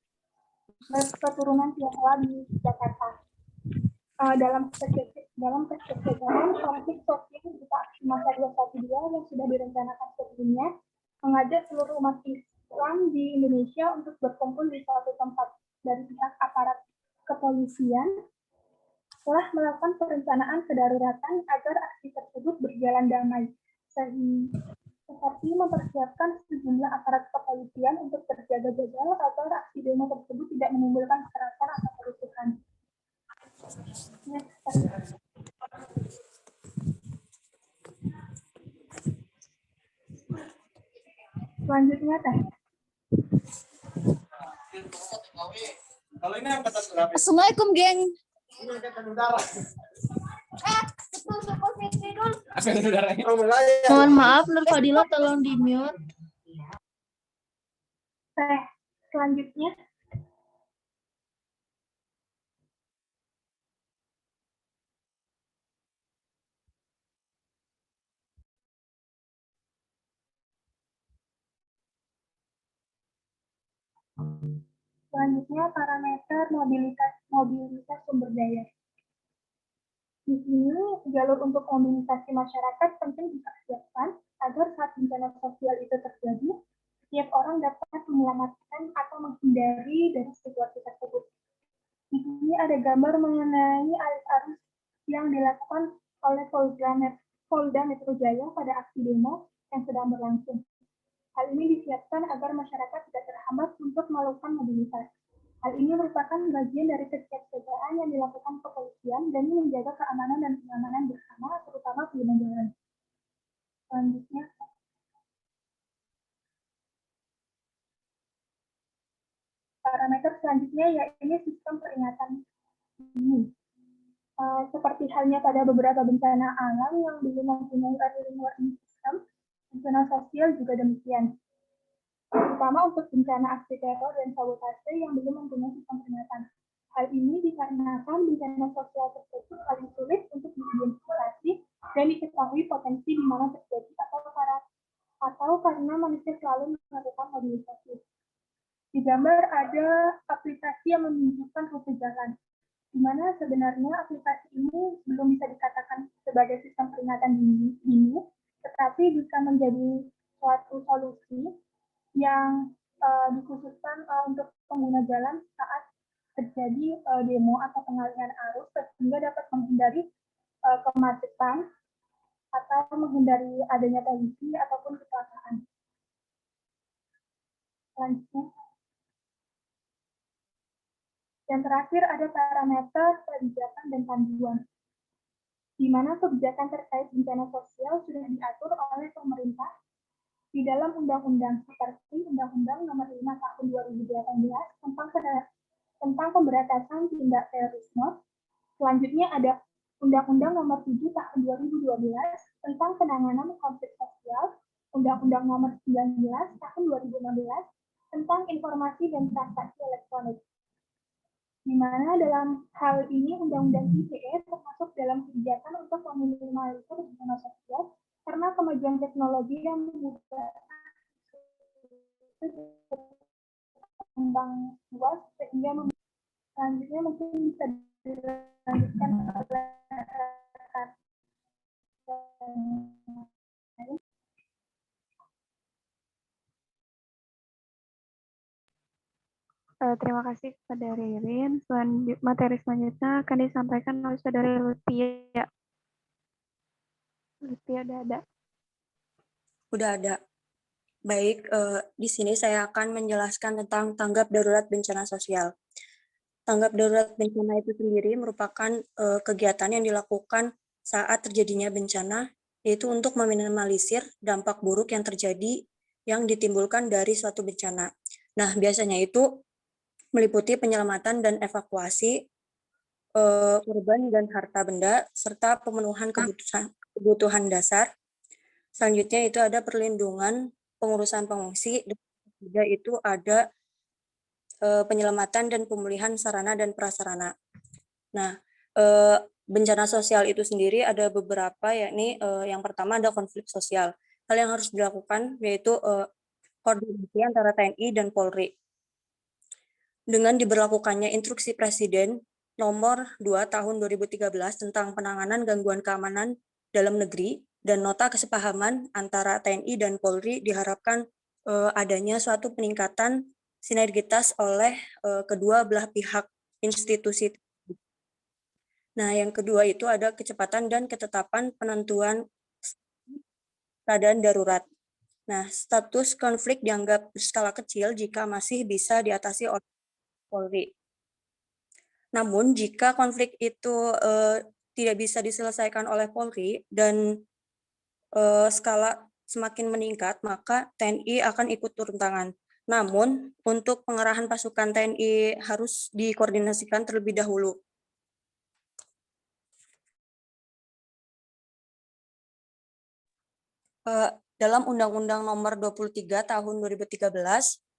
berketurunan Tionghoa di Jakarta. dalam pencegahan konflik sosial berupa aksi massa 212 yang sudah direncanakan sebelumnya, mengajak seluruh umat Islam di Indonesia untuk berkumpul di suatu tempat. Dari pihak aparat kepolisian telah melakukan perencanaan kedaruratan agar aksi tersebut berjalan damai, seperti mempersiapkan sejumlah aparat kepolisian untuk berjaga-jaga agar aksi demo tersebut tidak menimbulkan kekerasan atau kerusuhan. Selanjutnya teh. Assalamualaikum, geng. Mohon maaf, Nur Fadila tolong di-mute. Teh, selanjutnya. Selanjutnya, parameter mobilitas sumber daya. Di sini, jalur untuk mobilisasi masyarakat penting dipersiapkan agar saat bencana sosial itu terjadi, setiap orang dapat menyelamatkan atau menghindari dari situasi tersebut. Di sini ada gambar mengenai arus-arus yang dilakukan oleh Polda Metro Jaya pada aksi demo yang sedang berlangsung. Hal ini disiapkan agar masyarakat tidak terhambat untuk melakukan mobilitas. Hal ini merupakan bagian dari kesiapsiagaan yang dilakukan kepolisian demi menjaga keamanan dan kenyamanan bersama, terutama pengguna jalan. Selanjutnya, parameter selanjutnya yaitu sistem peringatan dini. Seperti halnya pada beberapa bencana alam yang belum mempunyai early warning system, bencana sosial juga demikian. Terutama untuk bencana aksi teror dan sabotase yang belum mempunyai sistem peringatan. Hal ini dikarenakan bencana sosial tersebut paling sulit untuk diidentifikasi dan diketahui potensi di mana terjadi atau karena manusia selalu melakukan mobilisasi. Di gambar ada aplikasi yang menunjukkan rute jalan, di mana sebenarnya aplikasi ini belum bisa dikatakan sebagai sistem peringatan dini, tetapi bisa menjadi suatu solusi yang dikhususkan untuk pengguna jalan saat terjadi demo atau pengalihan arus sehingga dapat menghindari kemacetan atau menghindari adanya kolisi ataupun kecelakaan. Selanjutnya. Yang terakhir ada parameter kebijakan dan panduan, di mana kebijakan terkait bencana sosial sudah diatur oleh pemerintah di dalam undang-undang seperti Undang-Undang Nomor 5 Tahun 2018 tentang pemberantasan tindak terorisme. Selanjutnya ada Undang-Undang Nomor 7 Tahun 2012 tentang penanganan konflik sosial, Undang-Undang Nomor 19 Tahun 2016 tentang informasi dan transaksi elektronik. Di mana dalam hal ini Undang-Undang ITE termasuk dalam kebijakan untuk meminimalisir bencana sosial karena kemajuan teknologi yang berkembang luas sehingga selanjutnya mungkin bisa dilanjutkan oleh terima kasih kepada Ririn. Materi selanjutnya akan disampaikan oleh Saudara Lutfia. Lutfia udah ada? Udah ada. Baik, di sini saya akan menjelaskan tentang tanggap darurat bencana sosial. Tanggap darurat bencana itu sendiri merupakan kegiatan yang dilakukan saat terjadinya bencana, yaitu untuk meminimalisir dampak buruk yang terjadi yang ditimbulkan dari suatu bencana. Nah, biasanya itu meliputi penyelamatan dan evakuasi korban dan harta benda, serta pemenuhan kebutuhan dasar. Selanjutnya itu ada perlindungan pengurusan pengungsi, dan juga itu ada penyelamatan dan pemulihan sarana dan prasarana. Nah, bencana sosial itu sendiri ada beberapa, yakni yang pertama ada konflik sosial. Hal yang harus dilakukan yaitu koordinasi antara TNI dan Polri. Dengan diberlakukannya instruksi Presiden nomor 2 tahun 2013 tentang penanganan gangguan keamanan dalam negeri dan nota kesepahaman antara TNI dan Polri diharapkan adanya suatu peningkatan sinergitas oleh kedua belah pihak institusi. Nah, yang kedua itu ada kecepatan dan ketetapan penentuan keadaan darurat. Nah, status konflik dianggap berskala kecil jika masih bisa diatasi oleh Polri. Namun, jika konflik itu tidak bisa diselesaikan oleh Polri dan skala semakin meningkat, maka TNI akan ikut turun tangan. Namun, untuk pengerahan pasukan TNI harus dikoordinasikan terlebih dahulu. Dalam Undang-Undang Nomor 23 Tahun 2013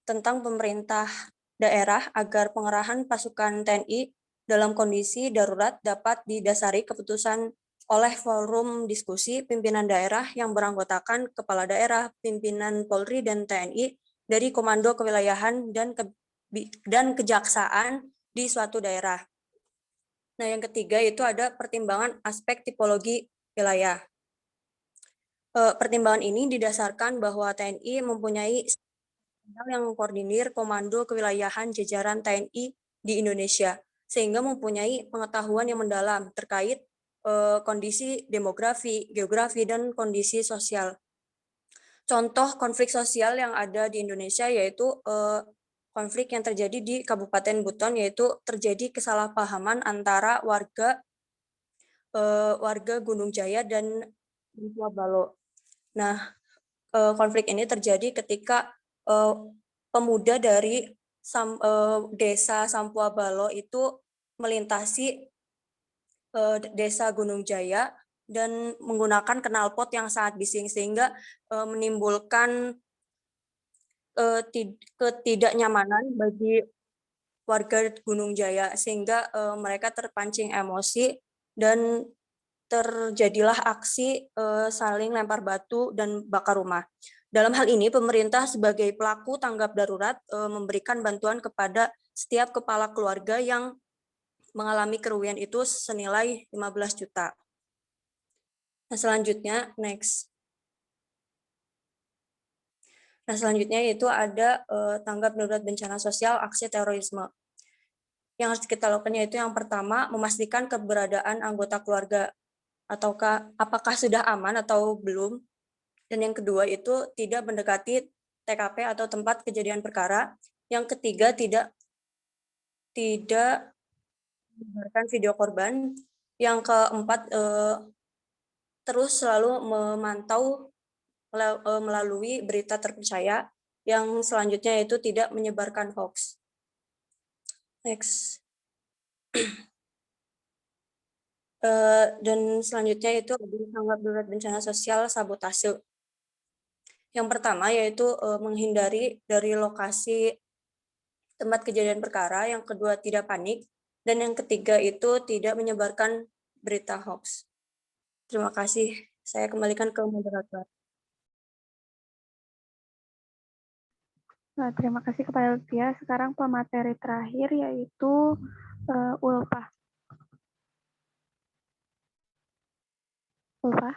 tentang pemerintah daerah agar pengerahan pasukan TNI dalam kondisi darurat dapat didasari keputusan oleh forum diskusi pimpinan daerah yang beranggotakan kepala daerah, pimpinan Polri dan TNI dari komando kewilayahan dan kejaksaan di suatu daerah. Nah, yang ketiga itu ada pertimbangan aspek tipologi wilayah. Pertimbangan ini didasarkan bahwa TNI mempunyai yang mengkoordinir komando kewilayahan jajaran TNI di Indonesia, sehingga mempunyai pengetahuan yang mendalam terkait kondisi demografi, geografi, dan kondisi sosial. Contoh konflik sosial yang ada di Indonesia yaitu konflik yang terjadi di Kabupaten Buton, yaitu terjadi kesalahpahaman antara warga Gunung Jaya dan Sampua Balo. Nah, konflik ini terjadi ketika pemuda dari desa Sampua Balo itu melintasi desa Gunung Jaya dan menggunakan knalpot yang sangat bising sehingga menimbulkan ketidaknyamanan bagi warga Gunung Jaya, sehingga mereka terpancing emosi dan terjadilah aksi saling lempar batu dan bakar rumah. Dalam hal ini, pemerintah sebagai pelaku tanggap darurat memberikan bantuan kepada setiap kepala keluarga yang mengalami kerugian itu senilai 15 juta. Nah, selanjutnya, next. Nah, selanjutnya itu ada tanggap darurat bencana sosial aksi terorisme. Yang harus kita lakukan yaitu yang pertama, memastikan keberadaan anggota keluarga ataukah apakah sudah aman atau belum. Dan yang kedua itu tidak mendekati TKP atau tempat kejadian perkara. Yang ketiga tidak menyebarkan video korban. Yang keempat terus selalu memantau melalui berita terpercaya. Yang selanjutnya itu tidak menyebarkan hoax. Next. Dan selanjutnya itu tanggap darurat bencana sosial sabotase. Yang pertama yaitu menghindari dari lokasi tempat kejadian perkara, yang kedua tidak panik, dan yang ketiga itu tidak menyebarkan berita hoax. Terima kasih. Saya kembalikan ke moderator. Nah, terima kasih kepada Lutfia. Sekarang pemateri terakhir yaitu Ulfa. Ulfa.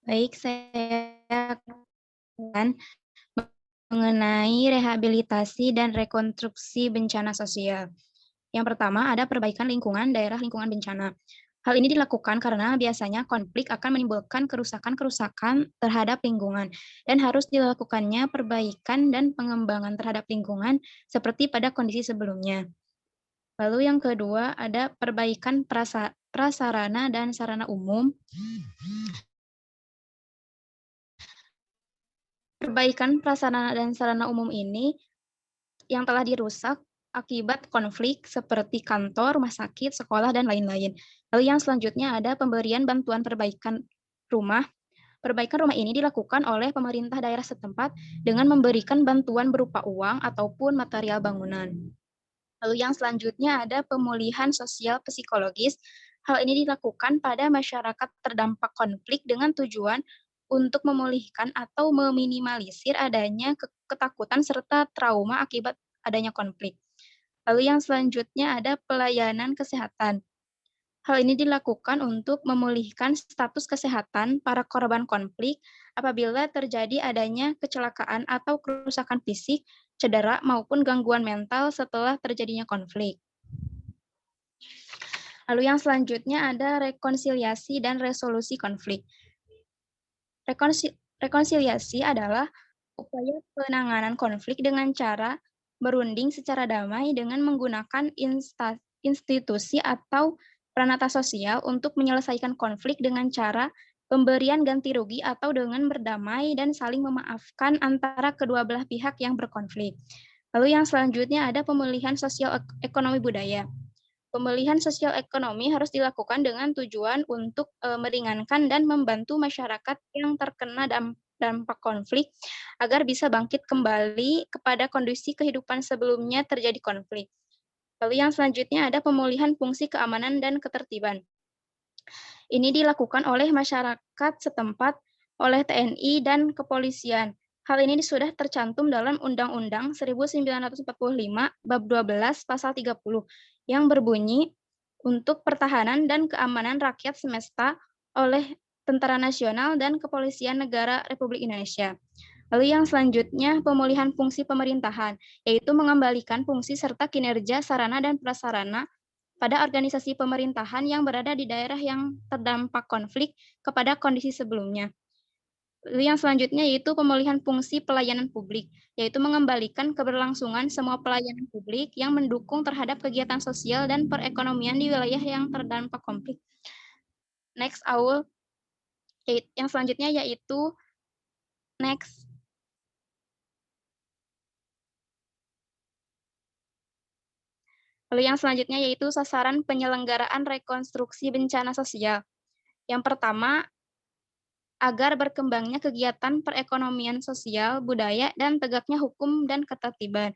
Baik, saya akan mengenai rehabilitasi dan rekonstruksi bencana sosial. Yang pertama ada perbaikan lingkungan daerah lingkungan bencana. Hal ini dilakukan karena biasanya konflik akan menimbulkan kerusakan-kerusakan terhadap lingkungan dan harus dilakukannya perbaikan dan pengembangan terhadap lingkungan seperti pada kondisi sebelumnya. Lalu yang kedua ada perbaikan prasarana dan sarana umum. Perbaikan prasarana dan sarana umum ini yang telah dirusak akibat konflik seperti kantor, rumah sakit, sekolah, dan lain-lain. Lalu yang selanjutnya ada pemberian bantuan perbaikan rumah. Perbaikan rumah ini dilakukan oleh pemerintah daerah setempat dengan memberikan bantuan berupa uang ataupun material bangunan. Lalu yang selanjutnya ada pemulihan sosial psikologis. Hal ini dilakukan pada masyarakat terdampak konflik dengan tujuan untuk memulihkan atau meminimalisir adanya ketakutan serta trauma akibat adanya konflik. Lalu yang selanjutnya ada pelayanan kesehatan. Hal ini dilakukan untuk memulihkan status kesehatan para korban konflik apabila terjadi adanya kecelakaan atau kerusakan fisik, cedera, maupun gangguan mental setelah terjadinya konflik. Lalu yang selanjutnya ada rekonsiliasi dan resolusi konflik. Rekonsiliasi adalah upaya penanganan konflik dengan cara berunding secara damai dengan menggunakan institusi atau peranata sosial untuk menyelesaikan konflik dengan cara pemberian ganti rugi atau dengan berdamai dan saling memaafkan antara kedua belah pihak yang berkonflik. Lalu yang selanjutnya ada pemulihan sosial ekonomi budaya. Pemulihan sosial ekonomi harus dilakukan dengan tujuan untuk meringankan dan membantu masyarakat yang terkena dampak konflik agar bisa bangkit kembali kepada kondisi kehidupan sebelumnya terjadi konflik. Lalu yang selanjutnya ada pemulihan fungsi keamanan dan ketertiban. Ini dilakukan oleh masyarakat setempat, oleh TNI dan kepolisian. Hal ini sudah tercantum dalam Undang-Undang 1945 Bab 12 Pasal 30 yang berbunyi untuk pertahanan dan keamanan rakyat semesta oleh Tentara Nasional dan Kepolisian Negara Republik Indonesia. Lalu yang selanjutnya pemulihan fungsi pemerintahan, yaitu mengembalikan fungsi serta kinerja sarana dan prasarana pada organisasi pemerintahan yang berada di daerah yang terdampak konflik kepada kondisi sebelumnya. Lalu yang selanjutnya yaitu pemulihan fungsi pelayanan publik, yaitu mengembalikan keberlangsungan semua pelayanan publik yang mendukung terhadap kegiatan sosial dan perekonomian di wilayah yang terdampak konflik. Next, Aul. Yang selanjutnya yaitu next. Lalu yang selanjutnya yaitu sasaran penyelenggaraan rekonstruksi bencana sosial. Yang pertama, agar berkembangnya kegiatan perekonomian sosial, budaya, dan tegaknya hukum dan ketertiban.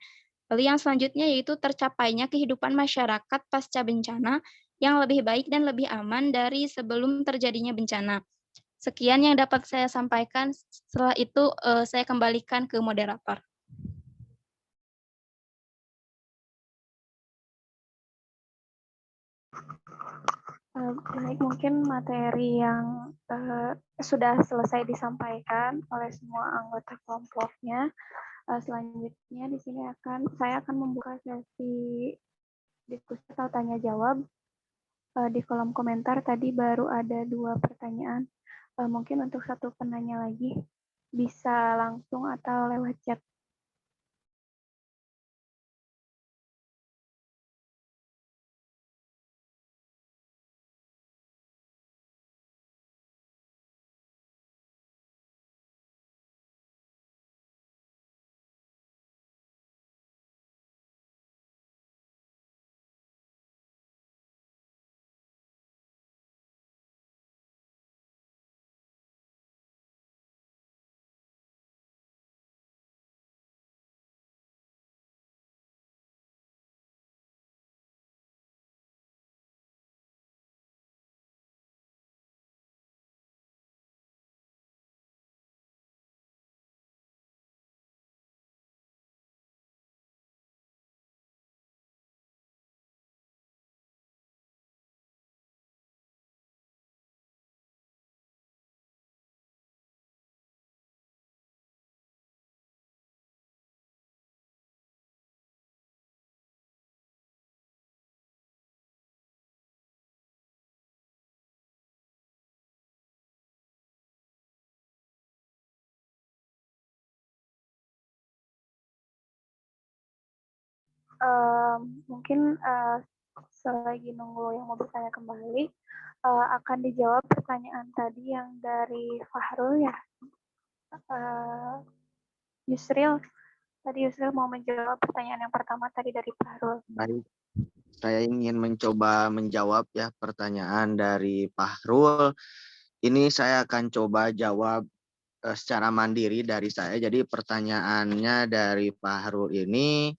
Lalu yang selanjutnya yaitu tercapainya kehidupan masyarakat pasca bencana yang lebih baik dan lebih aman dari sebelum terjadinya bencana. Sekian yang dapat saya sampaikan. Setelah itu saya kembalikan ke moderator. Baik, mungkin materi yang sudah selesai disampaikan oleh semua anggota kelompoknya. Selanjutnya di sini saya akan membuka sesi diskusi atau tanya jawab. Di kolom komentar tadi baru ada 2 pertanyaan. Mungkin untuk satu penanya lagi bisa langsung atau lewat chat. Mungkin selagi nunggu yang mau bertanya kembali, akan dijawab pertanyaan tadi yang dari Fahrul ya. Yusril, tadi Yusril mau menjawab pertanyaan yang pertama tadi dari Fahrul. Baik, saya ingin mencoba menjawab ya pertanyaan dari Fahrul. Ini saya akan coba jawab secara mandiri dari saya. Jadi pertanyaannya dari Fahrul ini,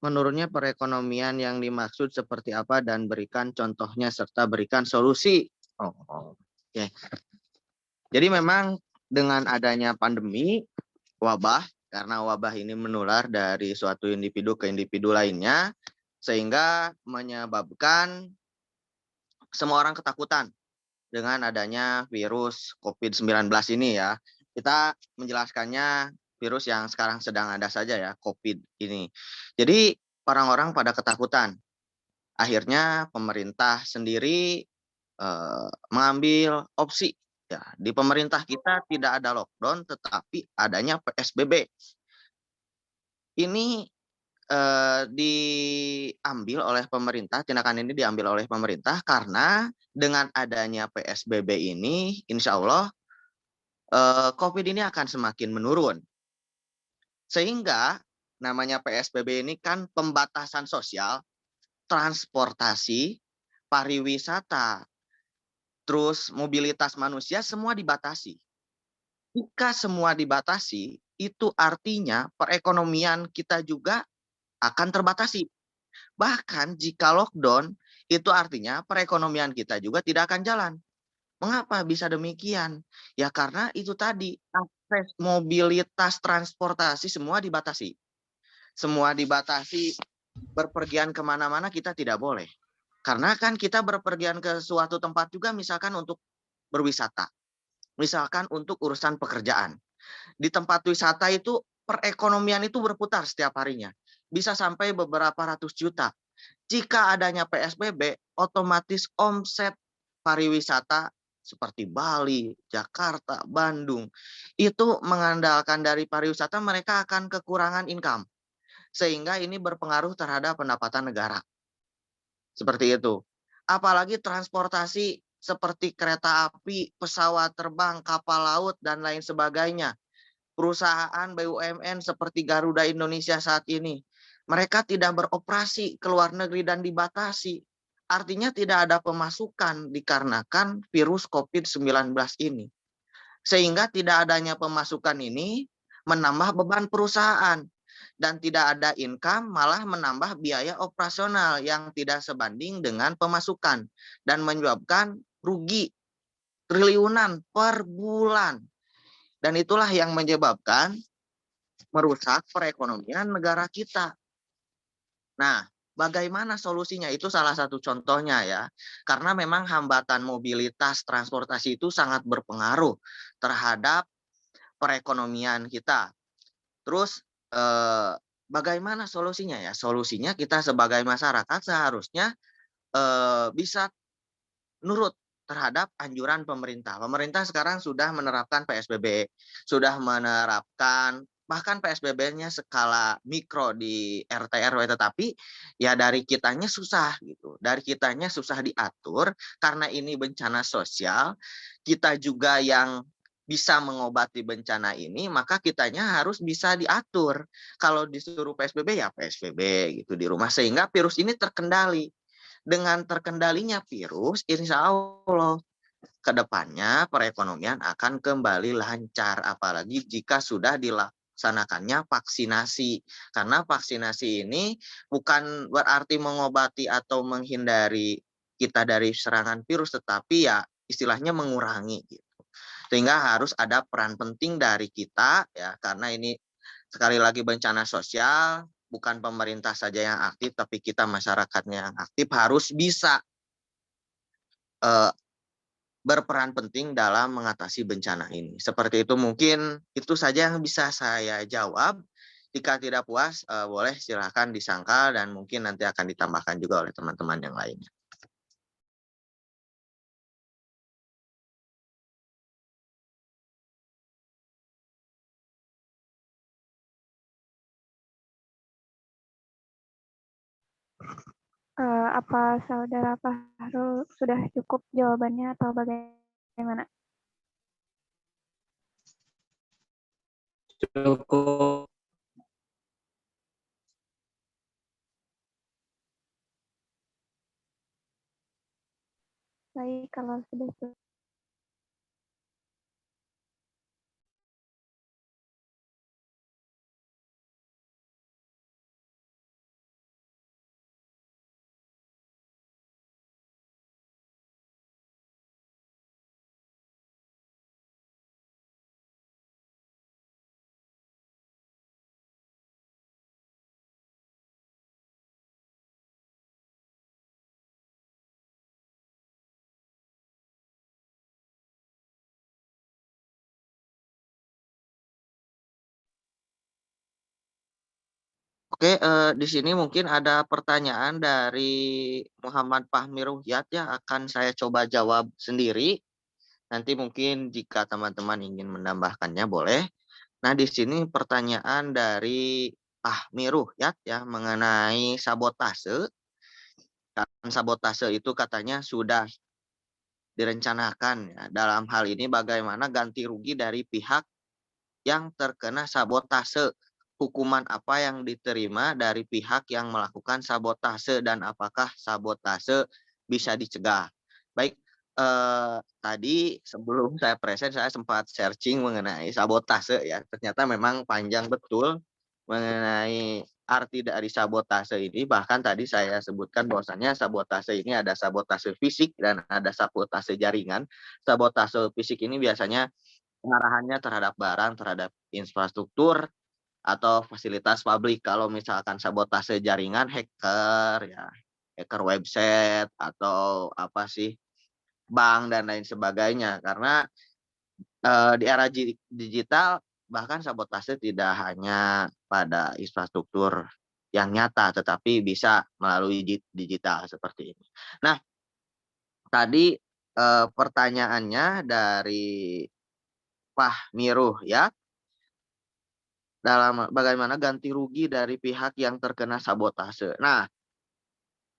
menurutnya perekonomian yang dimaksud seperti apa dan berikan contohnya serta berikan solusi. Oke. Jadi memang dengan adanya pandemi wabah karena wabah ini menular dari suatu individu ke individu lainnya, sehingga menyebabkan semua orang ketakutan dengan adanya virus COVID-19 ini ya. Kita menjelaskannya virus yang sekarang sedang ada saja ya, COVID ini. Jadi orang-orang pada ketakutan. Akhirnya pemerintah sendiri mengambil opsi ya. Di pemerintah kita tidak ada lockdown, tetapi adanya PSBB. Ini diambil oleh pemerintah, tindakan ini diambil oleh pemerintah karena dengan adanya PSBB ini, insya Allah COVID ini akan semakin menurun. Sehingga namanya PSBB ini kan pembatasan sosial, transportasi, pariwisata, terus mobilitas manusia semua dibatasi. Jika semua dibatasi, itu artinya perekonomian kita juga akan terbatasi. Bahkan jika lockdown, itu artinya perekonomian kita juga tidak akan jalan. Mengapa bisa demikian? Ya karena itu tadi, akses mobilitas transportasi semua dibatasi. Semua dibatasi, berpergian kemana-mana kita tidak boleh. Karena kan kita berpergian ke suatu tempat juga misalkan untuk berwisata. Misalkan untuk urusan pekerjaan. Di tempat wisata itu perekonomian itu berputar setiap harinya. Bisa sampai beberapa ratus juta. Jika adanya PSBB, otomatis omset pariwisata seperti Bali, Jakarta, Bandung, itu mengandalkan dari pariwisata mereka akan kekurangan income. Sehingga ini berpengaruh terhadap pendapatan negara. Seperti itu. Apalagi transportasi seperti kereta api, pesawat terbang, kapal laut, dan lain sebagainya. Perusahaan BUMN seperti Garuda Indonesia saat ini, mereka tidak beroperasi ke luar negeri dan dibatasi. Artinya tidak ada pemasukan dikarenakan virus COVID-19 ini. Sehingga tidak adanya pemasukan ini menambah beban perusahaan. Dan tidak ada income malah menambah biaya operasional yang tidak sebanding dengan pemasukan. Dan menyebabkan rugi triliunan per bulan. Dan itulah yang menyebabkan merusak perekonomian negara kita. Nah, bagaimana solusinya? Itu salah satu contohnya ya. Karena memang hambatan mobilitas transportasi itu sangat berpengaruh terhadap perekonomian kita. Terus bagaimana solusinya ya? Solusinya kita sebagai masyarakat seharusnya bisa nurut terhadap anjuran pemerintah. Pemerintah sekarang sudah menerapkan PSBB, sudah menerapkan bahkan PSBB-nya skala mikro di RT RW, tetapi ya dari kitanya susah gitu. Dari kitanya susah diatur karena ini bencana sosial. Kita juga yang bisa mengobati bencana ini, maka kitanya harus bisa diatur. Kalau disuruh PSBB ya PSBB gitu di rumah sehingga virus ini terkendali. Dengan terkendalinya virus, insya Allah ke depannya perekonomian akan kembali lancar. Apalagi jika sudah dilaksanakannya vaksinasi. Karena vaksinasi ini bukan berarti mengobati atau menghindari kita dari serangan virus, tetapi ya istilahnya mengurangi. Gitu. Sehingga harus ada peran penting dari kita, ya karena ini sekali lagi bencana sosial, bukan pemerintah saja yang aktif, tapi kita masyarakatnya yang aktif harus bisa berperan penting dalam mengatasi bencana ini. Seperti itu mungkin itu saja yang bisa saya jawab. Jika tidak puas, boleh silahkan disangkal dan mungkin nanti akan ditambahkan juga oleh teman-teman yang lainnya. Apa Saudara Fahrul sudah cukup jawabannya atau bagaimana? Cukup. Baik, kalau sudah Oke, di sini mungkin ada pertanyaan dari Muhammad Fahmi Ruhyat ya, akan saya coba jawab sendiri. Nanti mungkin jika teman-teman ingin menambahkannya boleh. Nah, di sini pertanyaan dari Fahmi Ruhyat ya mengenai sabotase. Kan sabotase itu katanya sudah direncanakan ya. Dalam hal ini bagaimana ganti rugi dari pihak yang terkena sabotase? Hukuman apa yang diterima dari pihak yang melakukan sabotase dan apakah sabotase bisa dicegah? Baik, tadi sebelum saya present saya sempat searching mengenai sabotase ya. Ternyata memang panjang betul mengenai arti dari sabotase ini. Bahkan tadi saya sebutkan bahwasannya sabotase ini ada sabotase fisik dan ada sabotase jaringan. Sabotase fisik ini biasanya pengarahannya terhadap barang, terhadap infrastruktur, atau fasilitas publik. Kalau misalkan sabotase jaringan, hacker, ya, hacker website, atau apa sih, bank, dan lain sebagainya. Karena di era digital, bahkan sabotase tidak hanya pada infrastruktur yang nyata, tetapi bisa melalui digital seperti ini. Nah, tadi pertanyaannya dari Fahmi Ruhyat, dalam bagaimana ganti rugi dari pihak yang terkena sabotase. Nah,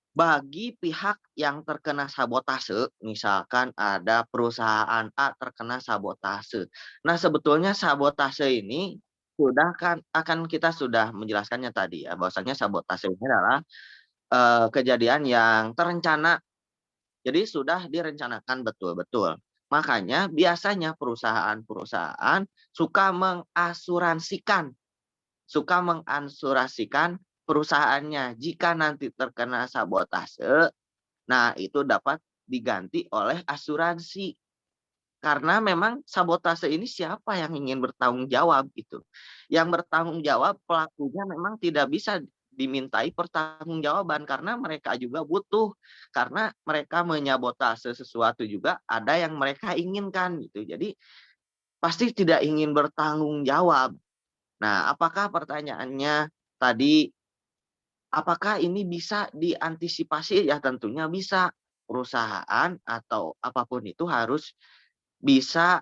bagi pihak yang terkena sabotase, misalkan ada perusahaan A terkena sabotase. Nah, sebetulnya sabotase ini akan kita sudah menjelaskannya tadi ya, bahwasanya sabotase ini adalah kejadian yang terencana. Jadi sudah direncanakan betul-betul. Makanya biasanya perusahaan-perusahaan suka mengasuransikan perusahaannya. Jika nanti terkena sabotase, nah itu dapat diganti oleh asuransi. Karena memang sabotase ini siapa yang ingin bertanggung jawab gitu. Yang bertanggung jawab pelakunya memang tidak bisa dimintai pertanggungjawaban karena mereka juga butuh. Karena mereka menyabotase sesuatu juga ada yang mereka inginkan gitu. Jadi pasti tidak ingin bertanggung jawab. Nah, apakah pertanyaannya tadi, apakah ini bisa diantisipasi? Ya tentunya bisa. Perusahaan atau apapun itu harus bisa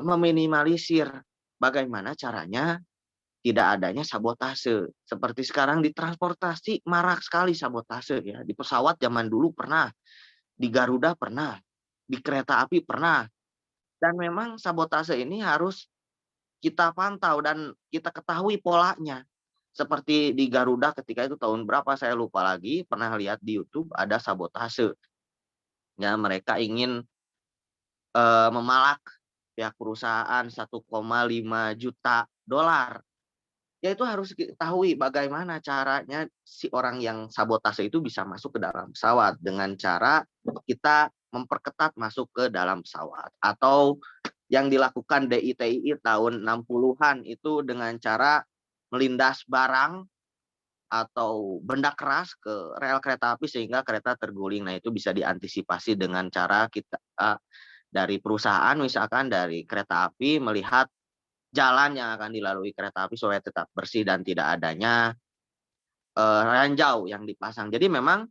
meminimalisir bagaimana caranya tidak adanya sabotase. Seperti sekarang di transportasi marak sekali sabotase ya. Di pesawat zaman dulu pernah, di Garuda pernah, di kereta api pernah. Dan memang sabotase ini harus kita pantau dan kita ketahui polanya. Seperti di Garuda ketika itu tahun berapa saya lupa lagi, pernah lihat di YouTube ada sabotase. Ya, mereka ingin memalak pihak perusahaan 1,5 juta dolar. Ya itu harus diketahui bagaimana caranya si orang yang sabotase itu bisa masuk ke dalam pesawat dengan cara kita memperketat masuk ke dalam pesawat. Atau yang dilakukan DITI tahun 60-an itu dengan cara melindas barang atau benda keras ke rel kereta api sehingga kereta terguling. Nah, itu bisa diantisipasi dengan cara kita dari perusahaan misalkan dari kereta api melihat jalan yang akan dilalui kereta api supaya tetap bersih dan tidak adanya ranjau yang dipasang. Jadi memang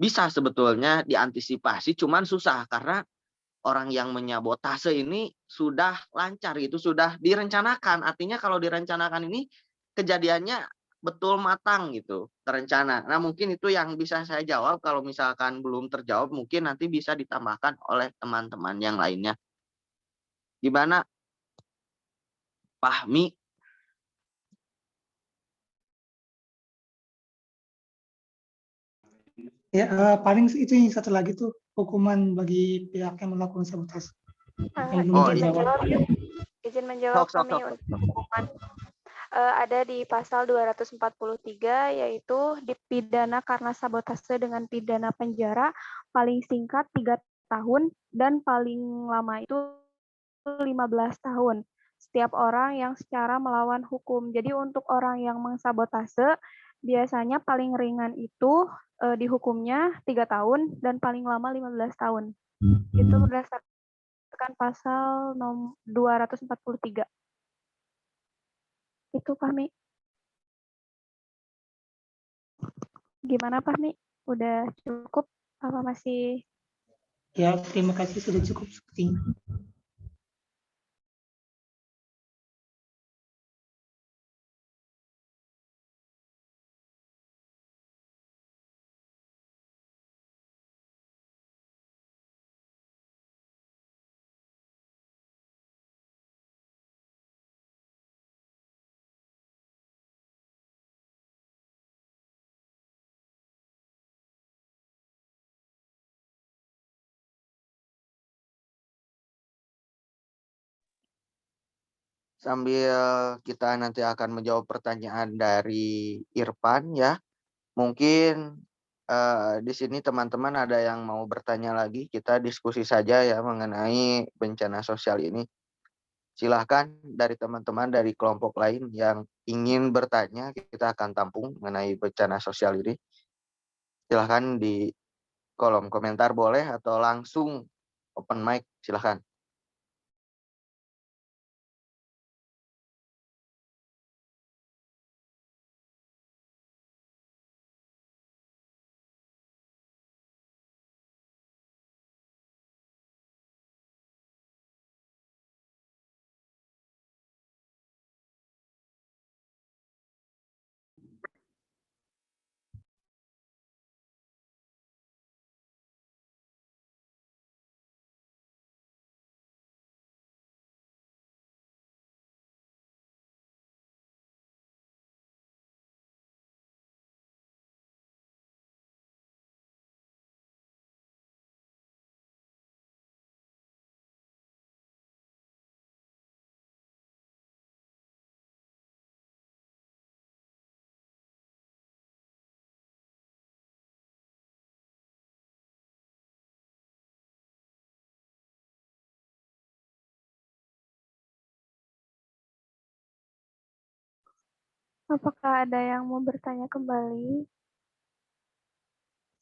bisa sebetulnya diantisipasi, cuman susah karena orang yang menyabotase ini sudah lancar gitu, sudah direncanakan. Artinya kalau direncanakan ini kejadiannya betul matang gitu, terencana. Nah, mungkin itu yang bisa saya jawab. Kalau misalkan belum terjawab, mungkin nanti bisa ditambahkan oleh teman-teman yang lainnya. Gimana, Fahmi? Ya, paling itu yang satu lagi tuh hukuman bagi pihak yang melakukan sabotase. Yang belum Oh, izin terjawab. menjawab, izin menjawab Sok. kami untuk hukuman. Ada di pasal 243 yaitu dipidana karena sabotase dengan pidana penjara paling singkat 3 tahun dan paling lama itu 15 tahun. Setiap orang yang secara melawan hukum. Jadi untuk orang yang mengsabotase biasanya paling ringan itu dihukumnya 3 tahun dan paling lama 15 tahun. Itu berdasarkan pasal 243. Itu kami. Gimana Fahmi? Udah cukup apa masih? Ya, terima kasih sudah cukup sepertinya. Sambil kita nanti akan menjawab pertanyaan dari Irfan ya. Mungkin di sini teman-teman ada yang mau bertanya lagi, kita diskusi saja ya mengenai bencana sosial ini. Silahkan dari teman-teman dari kelompok lain yang ingin bertanya, kita akan tampung mengenai bencana sosial ini. Silahkan di kolom komentar boleh atau langsung open mic, silahkan. Apakah ada yang mau bertanya kembali?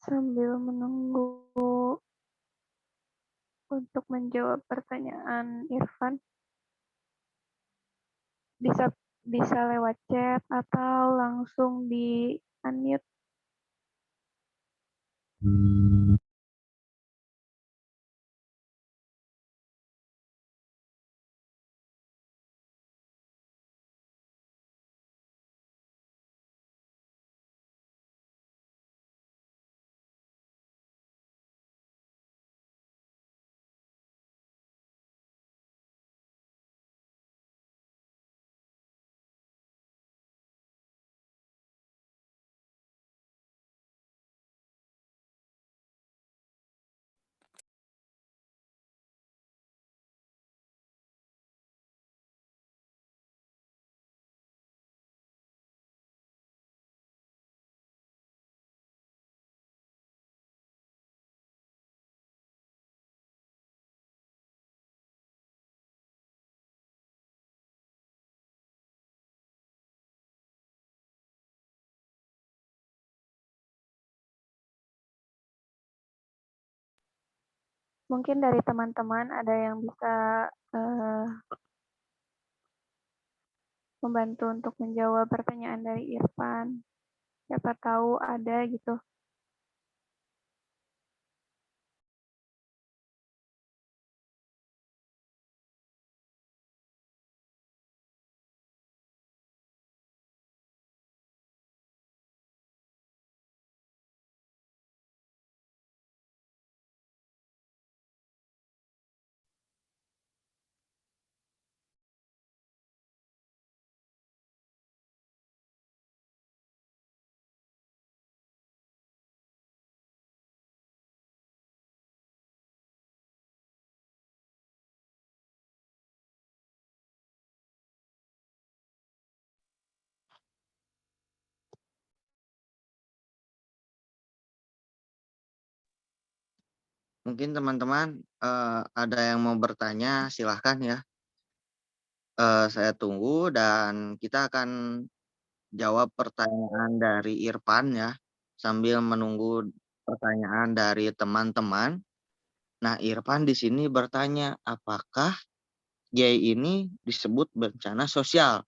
Sambil menunggu untuk menjawab pertanyaan Irfan, bisa bisa lewat chat atau langsung di unmute. Mungkin dari teman-teman ada yang bisa membantu untuk menjawab pertanyaan dari Irfan. Siapa tahu ada gitu. Mungkin teman-teman ada yang mau bertanya, silahkan ya. Saya tunggu dan kita akan jawab pertanyaan dari Irfan ya, sambil menunggu pertanyaan dari teman-teman. Nah, Irfan di sini bertanya, apakah Yai ini disebut bencana sosial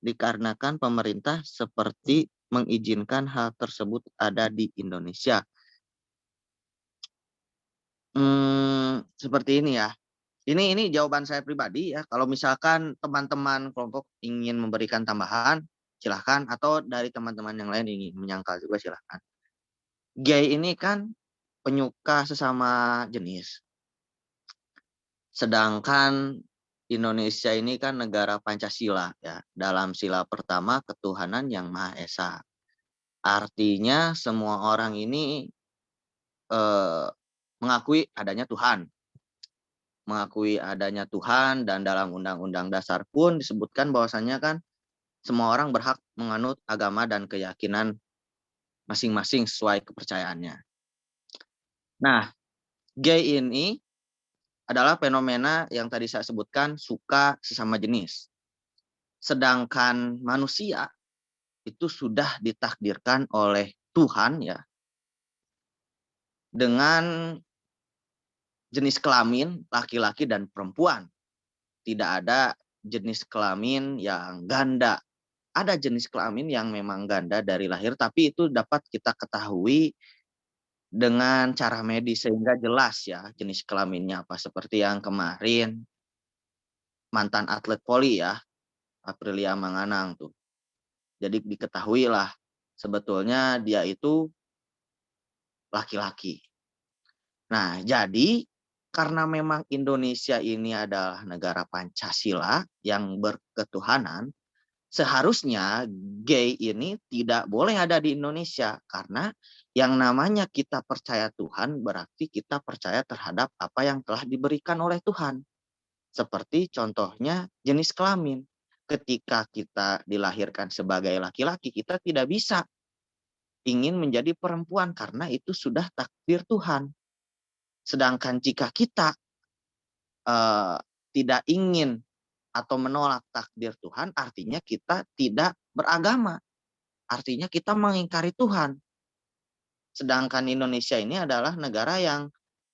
dikarenakan pemerintah seperti mengizinkan hal tersebut ada di Indonesia? Seperti ini ya. Ini jawaban saya pribadi ya. Kalau misalkan teman-teman kelompok ingin memberikan tambahan, silahkan. Atau dari teman-teman yang lain ingin menyangkal juga silahkan. Gay ini kan penyuka sesama jenis. Sedangkan Indonesia ini kan negara Pancasila ya. Dalam sila pertama ketuhanan yang Maha Esa. Artinya semua orang ini mengakui adanya Tuhan. Mengakui adanya Tuhan, dan dalam Undang-Undang Dasar pun disebutkan bahwasannya kan semua orang berhak menganut agama dan keyakinan masing-masing sesuai kepercayaannya. Nah, gay ini adalah fenomena yang tadi saya sebutkan, suka sesama jenis. Sedangkan manusia itu sudah ditakdirkan oleh Tuhan ya dengan jenis kelamin laki-laki dan perempuan. Tidak ada jenis kelamin yang ganda. Ada jenis kelamin yang memang ganda dari lahir, tapi itu dapat kita ketahui dengan cara medis sehingga jelas ya jenis kelaminnya apa. Seperti yang kemarin mantan atlet voli ya, Aprilia Manganang tuh. Jadi diketahui lah sebetulnya dia itu laki-laki. Nah, jadi karena memang Indonesia ini adalah negara Pancasila yang berketuhanan, seharusnya gay ini tidak boleh ada di Indonesia. Karena yang namanya kita percaya Tuhan berarti kita percaya terhadap apa yang telah diberikan oleh Tuhan. Seperti contohnya jenis kelamin. Ketika kita dilahirkan sebagai laki-laki, kita tidak bisa ingin menjadi perempuan karena itu sudah takdir Tuhan. Sedangkan jika kita tidak ingin atau menolak takdir Tuhan, artinya kita tidak beragama. Artinya kita mengingkari Tuhan. Sedangkan Indonesia ini adalah negara yang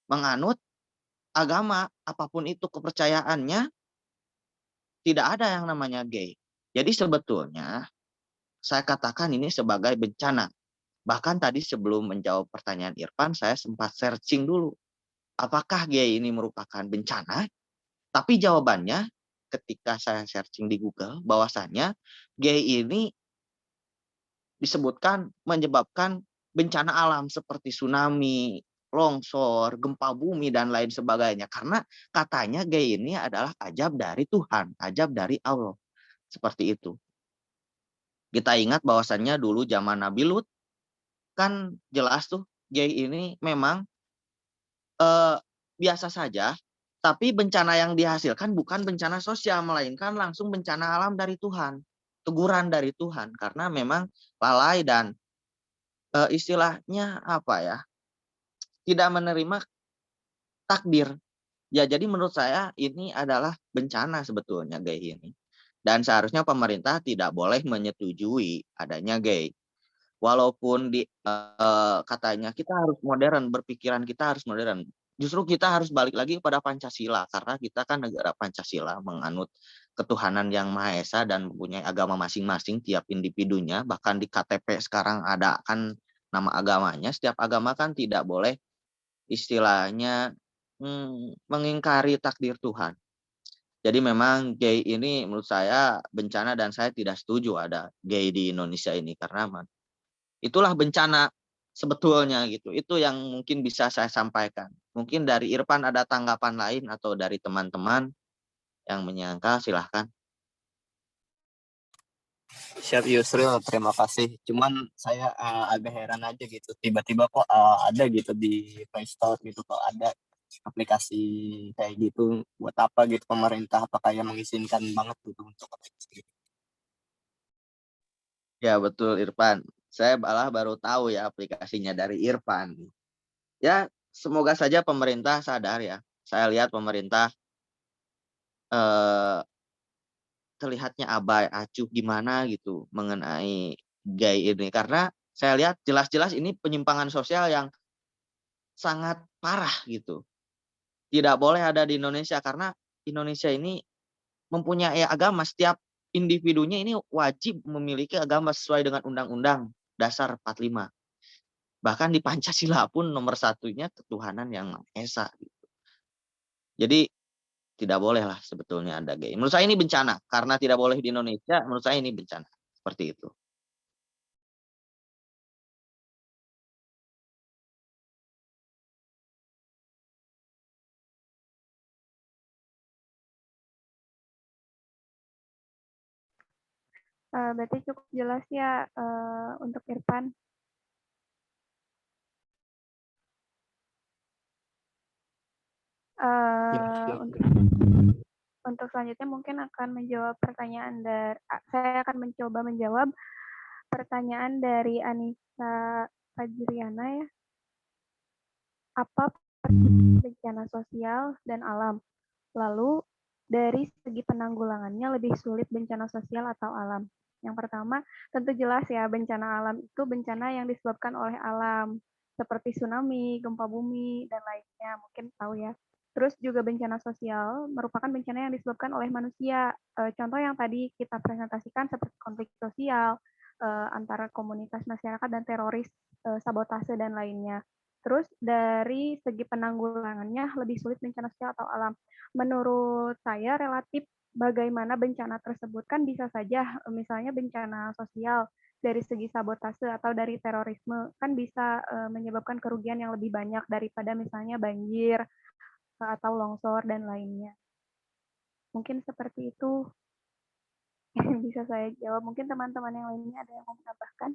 menganut agama, apapun itu kepercayaannya, tidak ada yang namanya gay. Jadi sebetulnya saya katakan ini sebagai bencana. Bahkan tadi sebelum menjawab pertanyaan Irfan, saya sempat searching dulu. Apakah gay ini merupakan bencana? Tapi jawabannya ketika saya searching di Google, bahwasannya gay ini disebutkan menyebabkan bencana alam seperti tsunami, longsor, gempa bumi, dan lain sebagainya. Karena katanya gay ini adalah ajab dari Tuhan, ajab dari Allah. Seperti itu. Kita ingat bahwasannya dulu zaman Nabi Lut, kan jelas tuh gay ini memang biasa saja, tapi bencana yang dihasilkan bukan bencana sosial, melainkan langsung bencana alam dari Tuhan. Teguran dari Tuhan, karena memang lalai dan istilahnya apa ya, tidak menerima takdir. Ya, jadi menurut saya ini adalah bencana sebetulnya gay ini. Dan seharusnya pemerintah tidak boleh menyetujui adanya gay. Walaupun katanya kita harus modern, berpikiran kita harus modern. Justru kita harus balik lagi kepada Pancasila, karena kita kan negara Pancasila, menganut ketuhanan yang Maha Esa dan mempunyai agama masing-masing tiap individunya. Bahkan di KTP sekarang ada kan nama agamanya. Setiap agama kan tidak boleh istilahnya mengingkari takdir Tuhan. Jadi memang gay ini menurut saya bencana, dan saya tidak setuju ada gay di Indonesia ini, karena itulah bencana sebetulnya gitu. Itu yang mungkin bisa saya sampaikan. Mungkin dari Irfan ada tanggapan lain atau dari teman-teman yang menyangka, silahkan. Siap Yusril, terima kasih. Cuman saya agak heran aja gitu. Tiba-tiba kok ada gitu di Play Store gitu, kok ada aplikasi kayak gitu. Buat apa gitu pemerintah? Apakah yang mengizinkan banget gitu untuk aplikasi gitu? Ya betul Irfan. Saya malah baru tahu ya aplikasinya dari Irfan. Ya semoga saja pemerintah sadar ya. Saya lihat pemerintah terlihatnya abai, acuh gimana gitu mengenai gay ini. Karena saya lihat jelas-jelas ini penyimpangan sosial yang sangat parah gitu. Tidak boleh ada di Indonesia, karena Indonesia ini mempunyai agama. Setiap individunya ini wajib memiliki agama sesuai dengan Undang-Undang Dasar 45. Bahkan di Pancasila pun nomor satunya ketuhanan yang Maha Esa. Jadi tidak boleh lah sebetulnya ada gay. Menurut saya ini bencana. Karena tidak boleh di Indonesia, menurut saya ini bencana. Seperti itu. Berarti cukup jelas ya untuk Irfan. Untuk selanjutnya mungkin akan menjawab pertanyaan saya akan mencoba menjawab pertanyaan dari Anissa Fajriana ya. Apa bencana sosial dan alam? Lalu dari segi penanggulangannya lebih sulit bencana sosial atau alam? Yang pertama, tentu jelas ya bencana alam itu bencana yang disebabkan oleh alam seperti tsunami, gempa bumi dan lainnya. Mungkin tahu ya. Terus juga bencana sosial merupakan bencana yang disebabkan oleh manusia. Contoh yang tadi kita presentasikan seperti konflik sosial antara komunitas masyarakat dan teroris, sabotase dan lainnya. Terus dari segi penanggulangannya lebih sulit bencana sosial atau alam. Menurut saya relatif bagaimana bencana tersebut kan bisa saja misalnya bencana sosial dari segi sabotase atau dari terorisme kan bisa menyebabkan kerugian yang lebih banyak daripada misalnya banjir atau longsor dan lainnya. Mungkin seperti itu yang bisa saya jawab. Mungkin teman-teman yang lainnya ada yang mau menambahkan?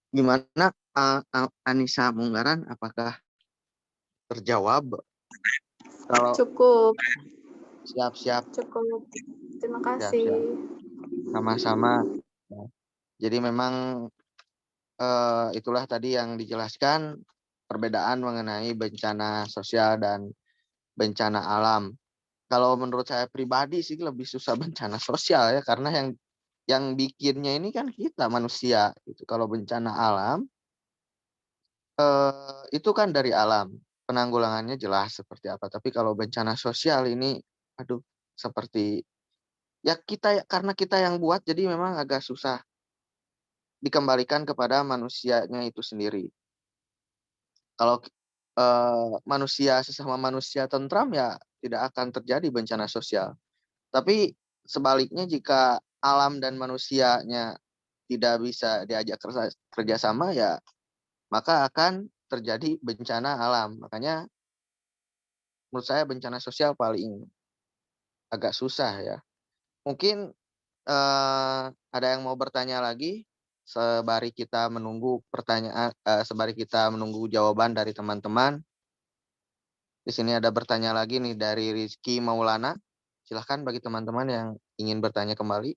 Gimana Anissa Munggaran, apakah terjawab? Kalau Cukup. siap-siap. Cukup. Terima kasih. Siap-siap. Sama-sama. Jadi memang itulah tadi yang dijelaskan perbedaan mengenai bencana sosial dan bencana alam. Kalau menurut saya pribadi sih lebih susah bencana sosial ya, karena yang bikinnya ini kan kita manusia gitu. Kalau bencana alam itu kan dari alam, penanggulangannya jelas seperti apa. Tapi kalau bencana sosial ini, aduh, seperti ya karena kita yang buat, jadi memang agak susah dikembalikan kepada manusianya itu sendiri. Kalau manusia sesama manusia tentram ya tidak akan terjadi bencana sosial. Tapi sebaliknya jika alam dan manusianya tidak bisa diajak kerjasama ya maka akan terjadi bencana alam. Makanya menurut saya bencana sosial paling agak susah ya. Mungkin ada yang mau bertanya lagi sembari kita menunggu jawaban dari teman-teman. Di sini ada bertanya lagi nih dari Rizky Maulana. Silahkan bagi teman-teman yang ingin bertanya kembali.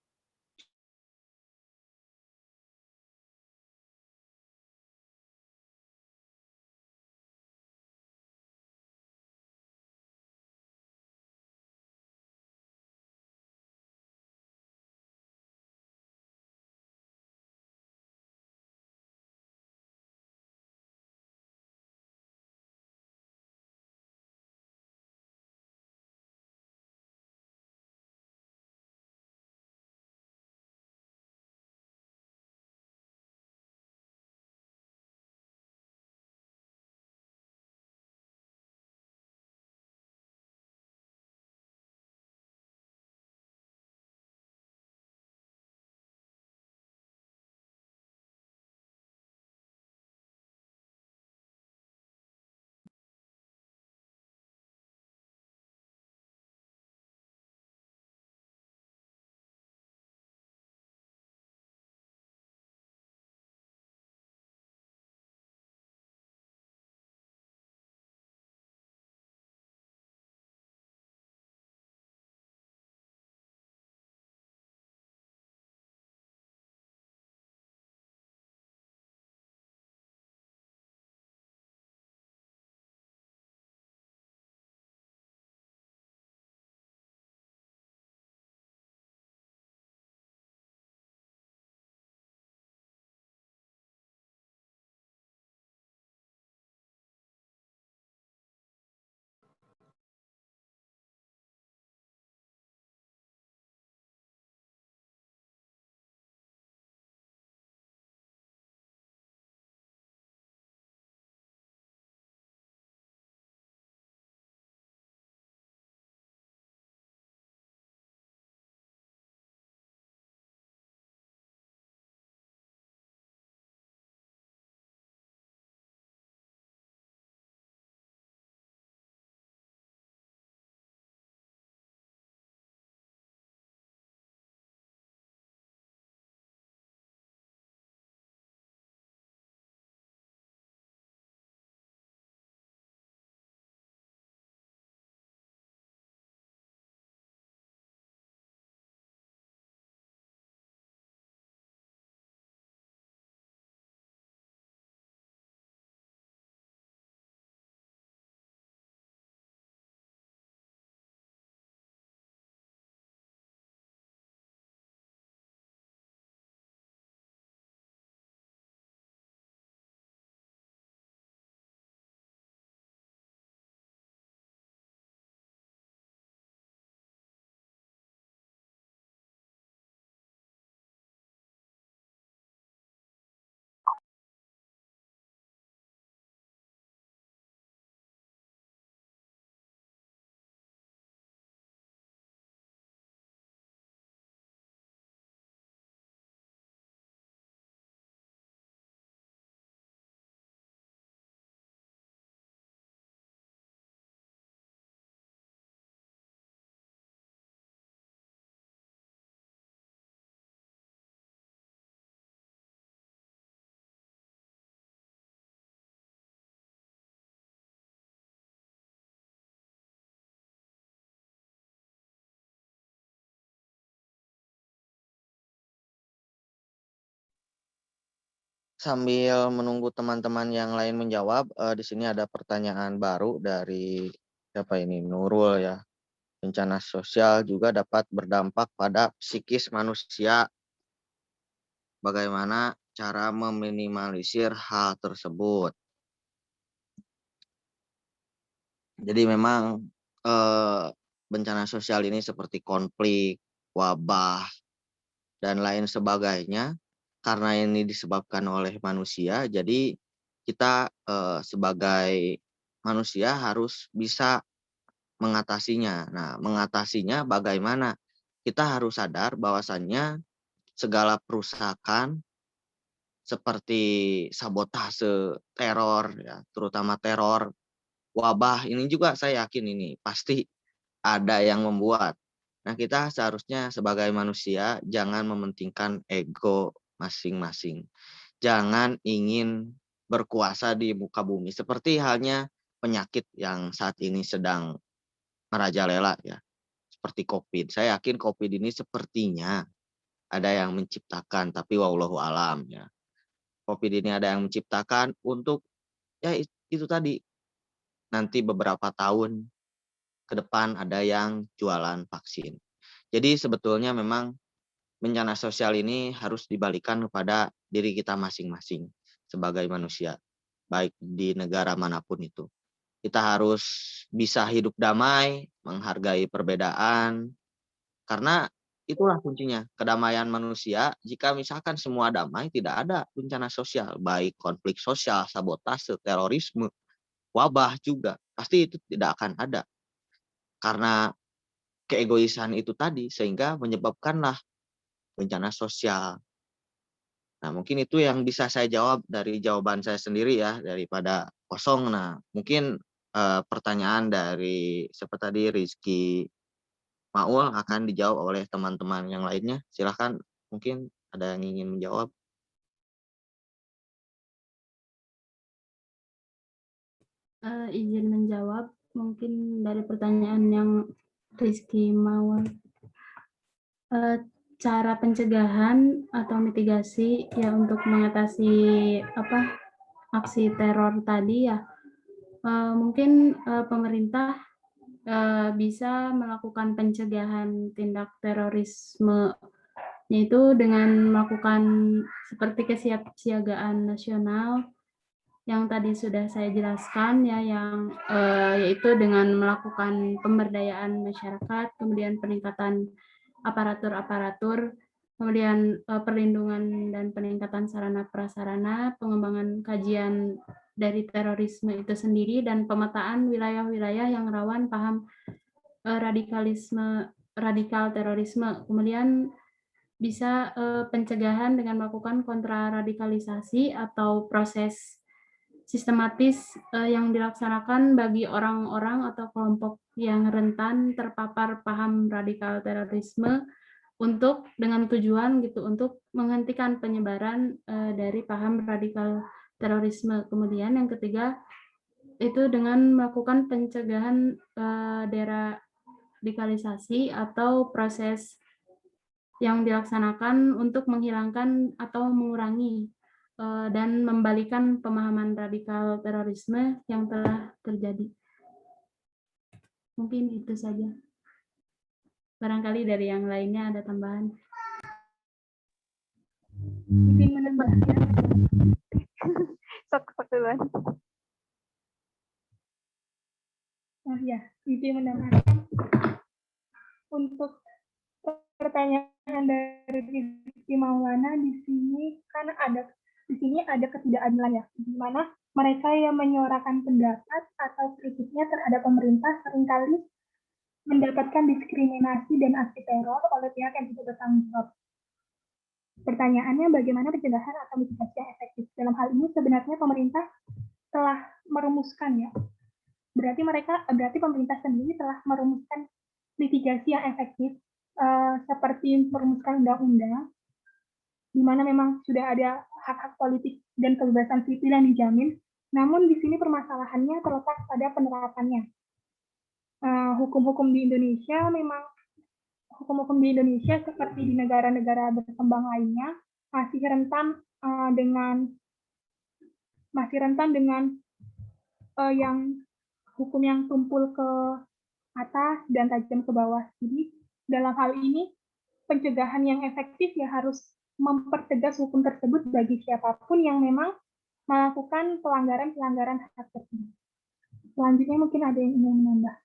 Sambil menunggu teman-teman yang lain menjawab, di sini ada pertanyaan baru dari siapa ini? Nurul ya. Bencana sosial juga dapat berdampak pada psikis manusia. Bagaimana cara meminimalisir hal tersebut? Jadi memang bencana sosial ini seperti konflik, wabah, dan lain sebagainya. Karena ini disebabkan oleh manusia, jadi kita sebagai manusia harus bisa mengatasinya. Nah, mengatasinya bagaimana? Kita harus sadar bahwasannya segala perusakan seperti sabotase, teror, ya, terutama teror, wabah, ini juga saya yakin ini pasti ada yang membuat. Nah, kita seharusnya sebagai manusia jangan mementingkan ego masing-masing. Jangan ingin berkuasa di muka bumi. Seperti halnya penyakit yang saat ini sedang merajalela ya. Seperti COVID. Saya yakin COVID ini sepertinya ada yang menciptakan, tapi wallahu alam ya. COVID ini ada yang menciptakan untuk ya itu tadi. Nanti beberapa tahun ke depan ada yang jualan vaksin. Jadi sebetulnya memang bencana sosial ini harus dibalikan kepada diri kita masing-masing sebagai manusia, baik di negara manapun itu. Kita harus bisa hidup damai, menghargai perbedaan, karena itulah kuncinya, kedamaian manusia. Jika misalkan semua damai, tidak ada bencana sosial, baik konflik sosial, sabotase, terorisme, wabah juga, pasti itu tidak akan ada. Karena keegoisan itu tadi, sehingga menyebabkanlah bencana sosial. Nah, mungkin itu yang bisa saya jawab dari jawaban saya sendiri ya, daripada kosong. Nah, mungkin pertanyaan dari siapa tadi, Rizky Maul, akan dijawab oleh teman-teman yang lainnya. Silahkan, mungkin ada yang ingin menjawab. Izin menjawab mungkin dari pertanyaan yang Rizky Maul. Cara pencegahan atau mitigasi ya untuk mengatasi aksi teror tadi ya, mungkin pemerintah bisa melakukan pencegahan tindak terorisme, yaitu dengan melakukan seperti kesiapsiagaan nasional yang tadi sudah saya jelaskan ya, yang yaitu dengan melakukan pemberdayaan masyarakat, kemudian peningkatan aparatur-aparatur, kemudian perlindungan dan peningkatan sarana prasarana, pengembangan kajian dari terorisme itu sendiri, dan pemetaan wilayah-wilayah yang rawan paham radikal terorisme. Kemudian bisa pencegahan dengan melakukan kontraradikalisasi atau proses sistematis yang dilaksanakan bagi orang-orang atau kelompok yang rentan terpapar paham radikal terorisme, untuk dengan tujuan gitu untuk menghentikan penyebaran dari paham radikal terorisme. Kemudian yang ketiga itu dengan melakukan pencegahan deradikalisasi atau proses yang dilaksanakan untuk menghilangkan atau mengurangi dan membalikan pemahaman radikal terorisme yang telah terjadi. Mungkin itu saja. Barangkali dari yang lainnya ada tambahan. Izin menambahkan. Sok duluan. Nah ya, izin menambahkan. Untuk pertanyaan dari Rizky Maulana, di sini kan ada ketidakadilan ya, di mana mereka yang menyuarakan pendapat atau kritiknya terhadap pemerintah seringkali mendapatkan diskriminasi dan aksi teror oleh pihak yang tidak bertanggung jawab. Pertanyaannya, bagaimana pencegahan atau mitigasi yang efektif? Dalam hal ini sebenarnya pemerintah telah merumuskan ya. Berarti pemerintah sendiri telah merumuskan mitigasi yang efektif, seperti merumuskan undang-undang, di mana memang sudah ada hak-hak politik dan kebebasan sipil yang dijamin. Namun di sini permasalahannya terletak pada penerapannya. Hukum-hukum di Indonesia seperti di negara-negara berkembang lainnya masih rentan dengan masih rentan dengan yang hukum yang tumpul ke atas dan tajam ke bawah. Jadi dalam hal ini pencegahan yang efektif ya harus mempertegas hukum tersebut bagi siapapun yang memang melakukan pelanggaran-pelanggaran hak tersebut. Selanjutnya mungkin ada yang ingin menambah.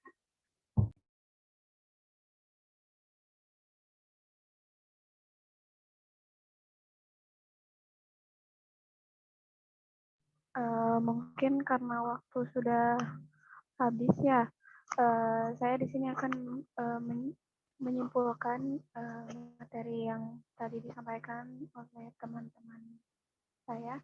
Mungkin karena waktu sudah habis ya, saya di sini akan menyimpulkan materi yang tadi disampaikan oleh teman-teman saya.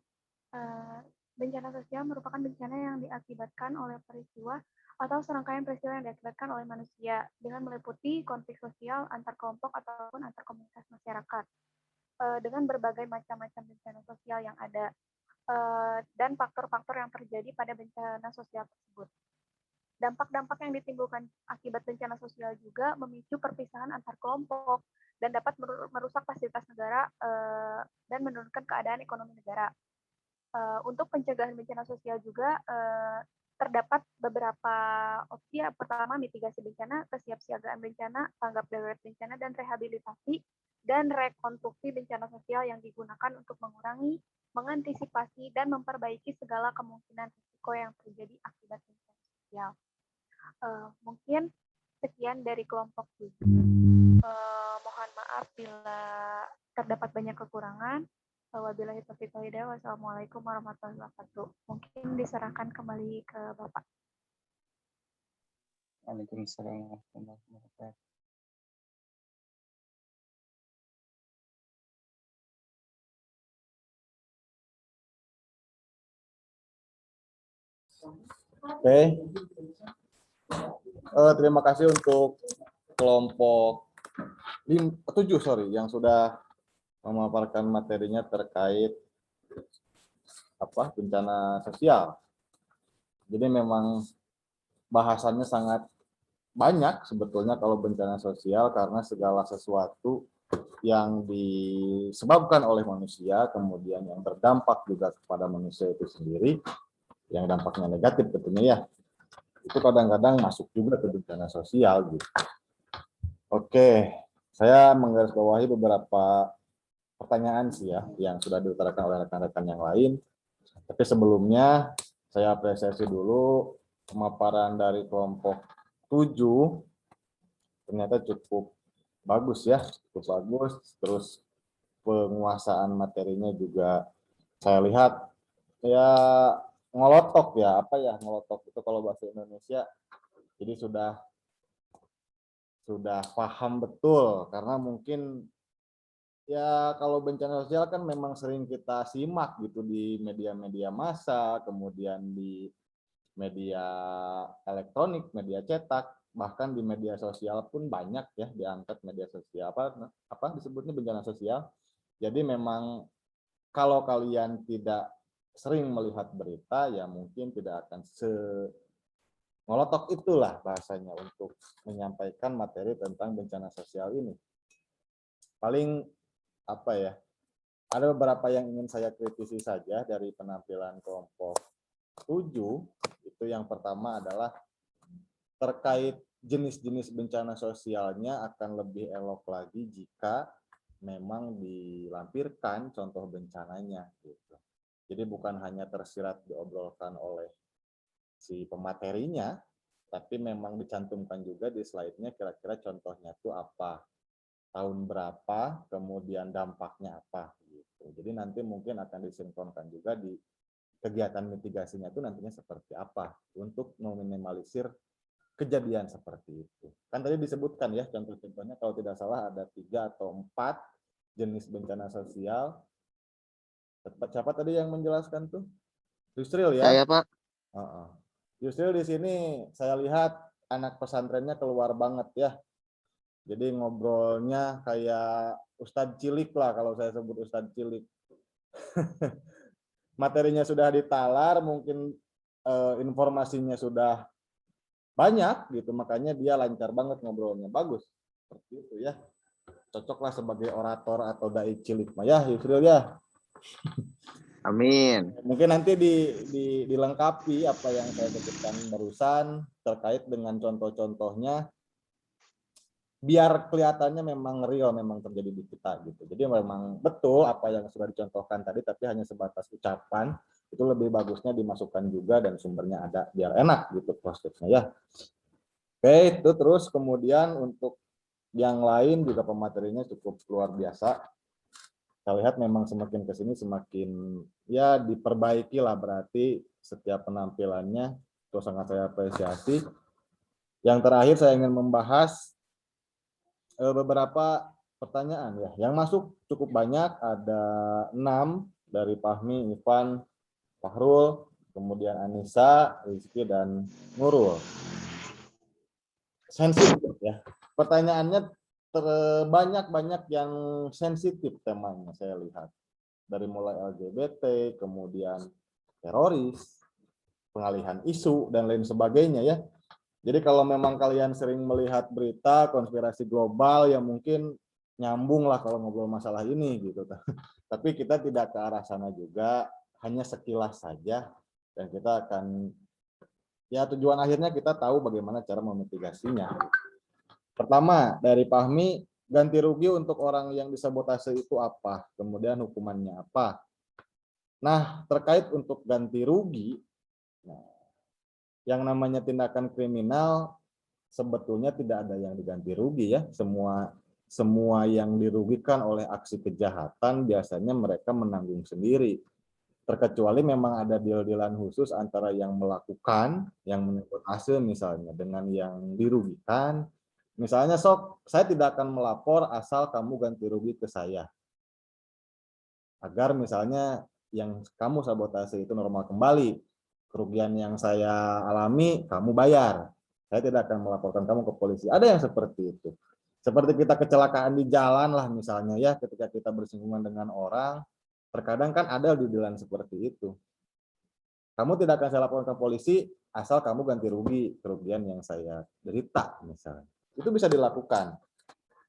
Bencana sosial merupakan bencana yang diakibatkan oleh peristiwa atau serangkaian peristiwa yang diakibatkan oleh manusia dengan meliputi konflik sosial antar kelompok ataupun antar komunitas masyarakat dengan berbagai macam-macam bencana sosial yang ada dan faktor-faktor yang terjadi pada bencana sosial tersebut. Dampak-dampak yang ditimbulkan akibat bencana sosial juga memicu perpisahan antar kelompok dan dapat merusak fasilitas negara dan menurunkan keadaan ekonomi negara. Untuk pencegahan bencana sosial juga terdapat beberapa opsi. Pertama, mitigasi bencana, kesiapsiagaan bencana, tanggap darurat bencana, dan rehabilitasi dan rekonstruksi bencana sosial yang digunakan untuk mengurangi, mengantisipasi, dan memperbaiki segala kemungkinan risiko yang terjadi akibat bencana sosial. Mungkin sekian dari kelompok 7. Mohon maaf bila terdapat banyak kekurangan. Wabillahi taufiq wal hidayah. Wassalamualaikum warahmatullahi wabarakatuh. Mungkin diserahkan kembali ke Bapak. Waalaikumsalam warahmatullahi wabarakatuh. Oke. Terima kasih untuk kelompok 7 yang sudah memaparkan materinya terkait bencana sosial. Jadi memang bahasannya sangat banyak sebetulnya kalau bencana sosial, karena segala sesuatu yang disebabkan oleh manusia kemudian yang berdampak juga kepada manusia itu sendiri, yang dampaknya negatif tentunya ya, itu kadang-kadang masuk juga ke bencana sosial gitu. Oke, saya menggarisbawahi beberapa pertanyaan sih ya yang sudah diutarakan oleh rekan-rekan yang lain. Tapi sebelumnya saya apresiasi dulu pemaparan dari kelompok 7. Ternyata cukup bagus ya, cukup bagus. Terus penguasaan materinya juga saya lihat ya ngolotok ya, ngolotok itu kalau bahasa Indonesia. Jadi sudah paham betul, karena mungkin ya kalau bencana sosial kan memang sering kita simak gitu di media-media massa, kemudian di media elektronik, media cetak, bahkan di media sosial pun banyak ya diangkat media sosial apa disebutnya bencana sosial. Jadi memang kalau kalian tidak sering melihat berita ya mungkin tidak akan ngolotok itulah bahasanya untuk menyampaikan materi tentang bencana sosial ini. Paling ada beberapa yang ingin saya kritisi saja dari penampilan kelompok 7. Itu yang pertama adalah terkait jenis-jenis bencana sosialnya akan lebih elok lagi jika memang dilampirkan contoh bencananya gitu. Jadi bukan hanya tersirat diobrolkan oleh si pematerinya, tapi memang dicantumkan juga di slide-nya kira-kira contohnya itu apa, tahun berapa, kemudian dampaknya apa gitu. Jadi nanti mungkin akan disinkronkan juga di kegiatan mitigasinya itu nantinya seperti apa untuk meminimalisir kejadian seperti itu. Kan tadi disebutkan ya contoh-contohnya, kalau tidak salah ada 3 atau 4 jenis bencana sosial. Siapa tadi yang menjelaskan tuh? Yusril ya? Saya, Pak. Yusril di sini saya lihat anak pesantrennya keluar banget ya. Jadi ngobrolnya kayak Ustadz Cilik lah, kalau saya sebut Ustadz Cilik. Materinya sudah ditalar, mungkin informasinya sudah banyak gitu, makanya dia lancar banget ngobrolnya. Bagus, seperti itu ya. Cocoklah sebagai orator atau dai cilik. Ya, Yusril ya. Amin. Mungkin nanti dilengkapi apa yang saya sebutkan barusan terkait dengan contoh-contohnya, biar kelihatannya memang real, memang terjadi di kita gitu. Jadi memang betul apa yang sudah dicontohkan tadi, tapi hanya sebatas ucapan. Itu lebih bagusnya dimasukkan juga dan sumbernya ada, biar enak gitu prosesnya ya. Oke, itu terus kemudian untuk yang lain juga pematerinya cukup luar biasa. Saya lihat memang semakin ke sini semakin ya diperbaiki lah, berarti setiap penampilannya itu sangat saya apresiasi. Yang terakhir saya ingin membahas beberapa pertanyaan ya. Yang masuk cukup banyak, ada 6 dari Fahmi, Ivan, Fahrul, kemudian Anissa, Rizky, dan Nurul. Sensitif ya. Pertanyaannya banyak yang sensitif temanya saya lihat. Dari mulai LGBT, kemudian teroris, pengalihan isu, dan lain sebagainya ya. Jadi kalau memang kalian sering melihat berita konspirasi global ya mungkin nyambung lah kalau ngobrol masalah ini gitu. Tapi kita tidak ke arah sana juga, hanya sekilas saja. Dan kita akan, ya tujuan akhirnya kita tahu bagaimana cara memitigasinya. Pertama, dari Fahmi, ganti rugi untuk orang yang disabotase itu apa? Kemudian hukumannya apa? Nah, terkait untuk ganti rugi, yang namanya tindakan kriminal sebetulnya tidak ada yang diganti rugi ya. Semua yang dirugikan oleh aksi kejahatan biasanya mereka menanggung sendiri. Terkecuali memang ada deal-dealan khusus antara yang melakukan, yang menyabotase misalnya, dengan yang dirugikan. Misalnya, sok, saya tidak akan melapor asal kamu ganti rugi ke saya. Agar misalnya yang kamu sabotase itu normal kembali. Kerugian yang saya alami, kamu bayar. Saya tidak akan melaporkan kamu ke polisi. Ada yang seperti itu. Seperti kita kecelakaan di jalan lah misalnya ya, ketika kita bersinggungan dengan orang, terkadang kan ada deal-dealan seperti itu. Kamu tidak akan saya laporkan ke polisi asal kamu ganti rugi kerugian yang saya derita misalnya. Itu bisa dilakukan.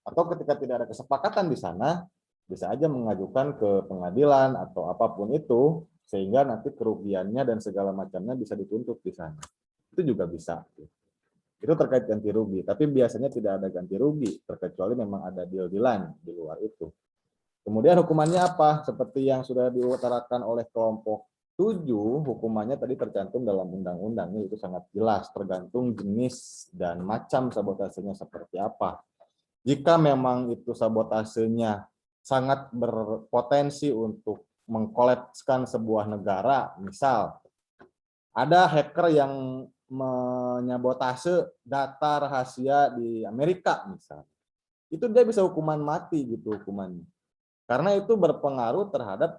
Atau ketika tidak ada kesepakatan di sana, bisa aja mengajukan ke pengadilan atau apapun itu, sehingga nanti kerugiannya dan segala macamnya bisa dituntut di sana. Itu juga bisa. Itu terkait ganti rugi. Tapi biasanya tidak ada ganti rugi, terkecuali memang ada deal-dealan di luar itu. Kemudian hukumannya apa? Seperti yang sudah diutarakan oleh kelompok 7, hukumannya tadi tercantum dalam undang-undangnya, itu sangat jelas, tergantung jenis dan macam sabotasenya seperti apa. Jika memang itu sabotasenya sangat berpotensi untuk mengkolapskan sebuah negara, misal ada hacker yang menyabotase data rahasia di Amerika misal, itu dia bisa hukuman mati gitu hukumannya. Karena itu berpengaruh terhadap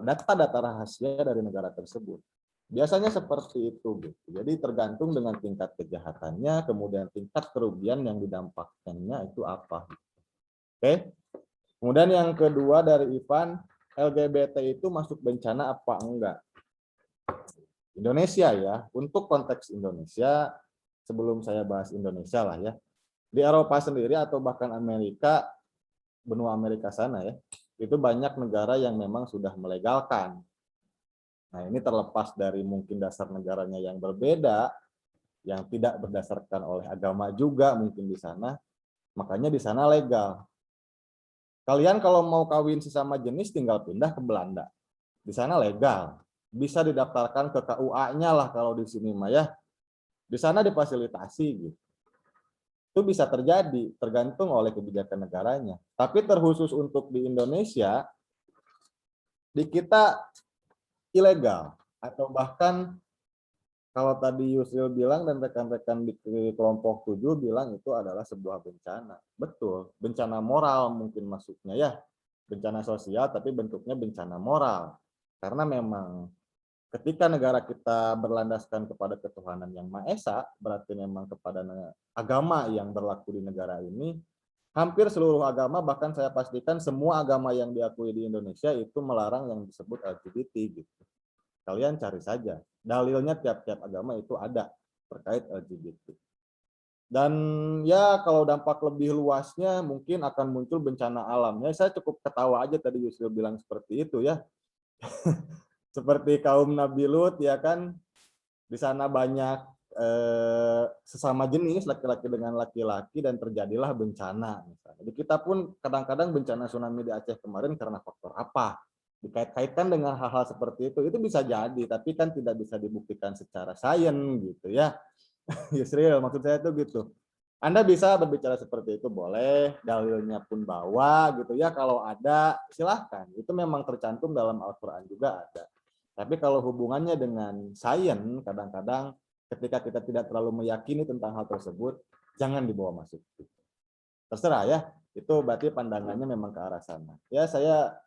data-data rahasia dari negara tersebut. Biasanya seperti itu gitu. Jadi tergantung dengan tingkat kejahatannya, kemudian tingkat kerugian yang didampakkannya itu apa. Oke. Kemudian yang kedua dari Ivan, LGBT itu masuk bencana apa enggak? Indonesia ya, untuk konteks Indonesia, sebelum saya bahas Indonesia lah ya, di Eropa sendiri atau bahkan Amerika, benua Amerika sana ya, itu banyak negara yang memang sudah melegalkan. Nah ini terlepas dari mungkin dasar negaranya yang berbeda, yang tidak berdasarkan oleh agama juga mungkin di sana, makanya di sana legal. Kalian kalau mau kawin sesama jenis tinggal pindah ke Belanda, di sana legal. Bisa didaftarkan ke KUA-nya lah kalau di sini mah ya. Di sana difasilitasi gitu. Itu bisa terjadi, tergantung oleh kebijakan negaranya. Tapi terkhusus untuk di Indonesia, di kita ilegal. Atau bahkan kalau tadi Yusril bilang dan rekan-rekan di kelompok 7 bilang itu adalah sebuah bencana. Betul, bencana moral mungkin masuknya ya. Bencana sosial tapi bentuknya bencana moral. Karena memang ketika negara kita berlandaskan kepada ketuhanan yang Maha Esa, berarti memang kepada agama yang berlaku di negara ini, hampir seluruh agama, bahkan saya pastikan semua agama yang diakui di Indonesia itu melarang yang disebut LGBT gitu. Kalian cari saja, dalilnya tiap-tiap agama itu ada terkait LGBT. Dan ya kalau dampak lebih luasnya mungkin akan muncul bencana alamnya. Saya cukup ketawa aja tadi Yusril bilang seperti itu ya. Seperti kaum Nabi Lut ya kan, di sana banyak sesama jenis laki-laki dengan laki-laki dan terjadilah bencana. Misalnya. Jadi kita pun kadang-kadang bencana tsunami di Aceh kemarin karena faktor apa? Dikait-kaitkan dengan hal-hal seperti itu bisa jadi, tapi kan tidak bisa dibuktikan secara sains gitu ya. Yusril, maksud saya itu gitu. Anda bisa berbicara seperti itu boleh, dalilnya pun bawa gitu ya. Kalau ada silahkan, itu memang tercantum dalam Al-Quran juga ada. Tapi kalau hubungannya dengan sains, kadang-kadang ketika kita tidak terlalu meyakini tentang hal tersebut, jangan dibawa masuk. Terserah ya, itu berarti pandangannya memang ke arah sana. Ya saya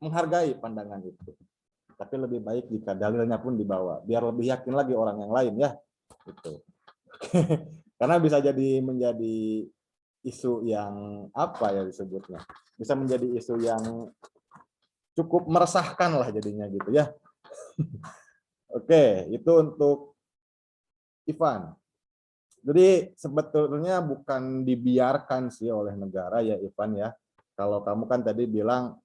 menghargai pandangan itu. Tapi lebih baik jika dalilnya pun dibawa, biar lebih yakin lagi orang yang lain ya. Gitu. Karena bisa jadi menjadi isu yang apa ya disebutnya, bisa menjadi isu yang cukup meresahkan lah jadinya gitu ya. Oke, itu untuk Ivan. Jadi sebetulnya bukan dibiarkan sih oleh negara ya Ivan ya. Kalau kamu kan tadi bilang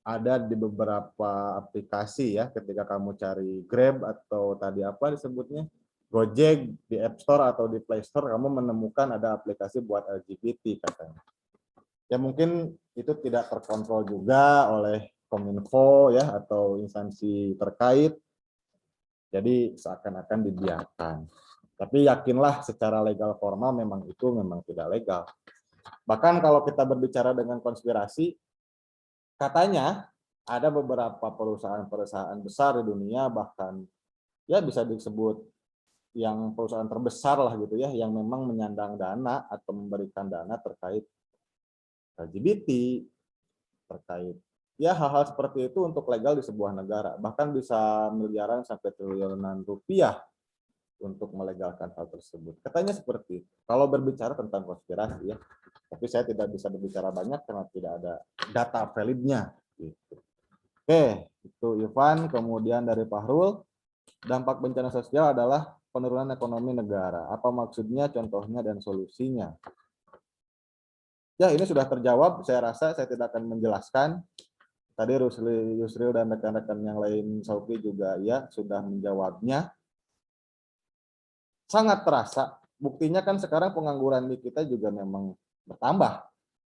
ada di beberapa aplikasi ya, ketika kamu cari Grab atau tadi apa disebutnya Gojek di App Store atau di Play Store, kamu menemukan ada aplikasi buat LGBT katanya. Ya mungkin itu tidak terkontrol juga oleh Kominfo ya atau instansi terkait. Jadi seakan-akan dibiarkan. Tapi yakinlah secara legal formal memang tidak legal. Bahkan kalau kita berbicara dengan konspirasi, katanya ada beberapa perusahaan-perusahaan besar di dunia, bahkan ya bisa disebut yang perusahaan terbesar lah gitu ya, yang memang menyandang dana atau memberikan dana terkait LGBT, terkait ya hal-hal seperti itu untuk legal di sebuah negara, bahkan bisa miliaran sampai triliunan rupiah untuk melegalkan hal tersebut. Katanya seperti itu. Kalau berbicara tentang konspirasi ya, tapi saya tidak bisa berbicara banyak karena tidak ada data validnya. Gitu. Oke, itu Ivan. Kemudian dari Fahrul, dampak bencana sosial adalah penurunan ekonomi negara. Apa maksudnya, contohnya, dan solusinya? Ya, ini sudah terjawab. Saya rasa saya tidak akan menjelaskan. Tadi Yusril dan rekan-rekan yang lain, Sauki juga ya sudah menjawabnya. Sangat terasa. Buktinya kan sekarang pengangguran di kita juga memang bertambah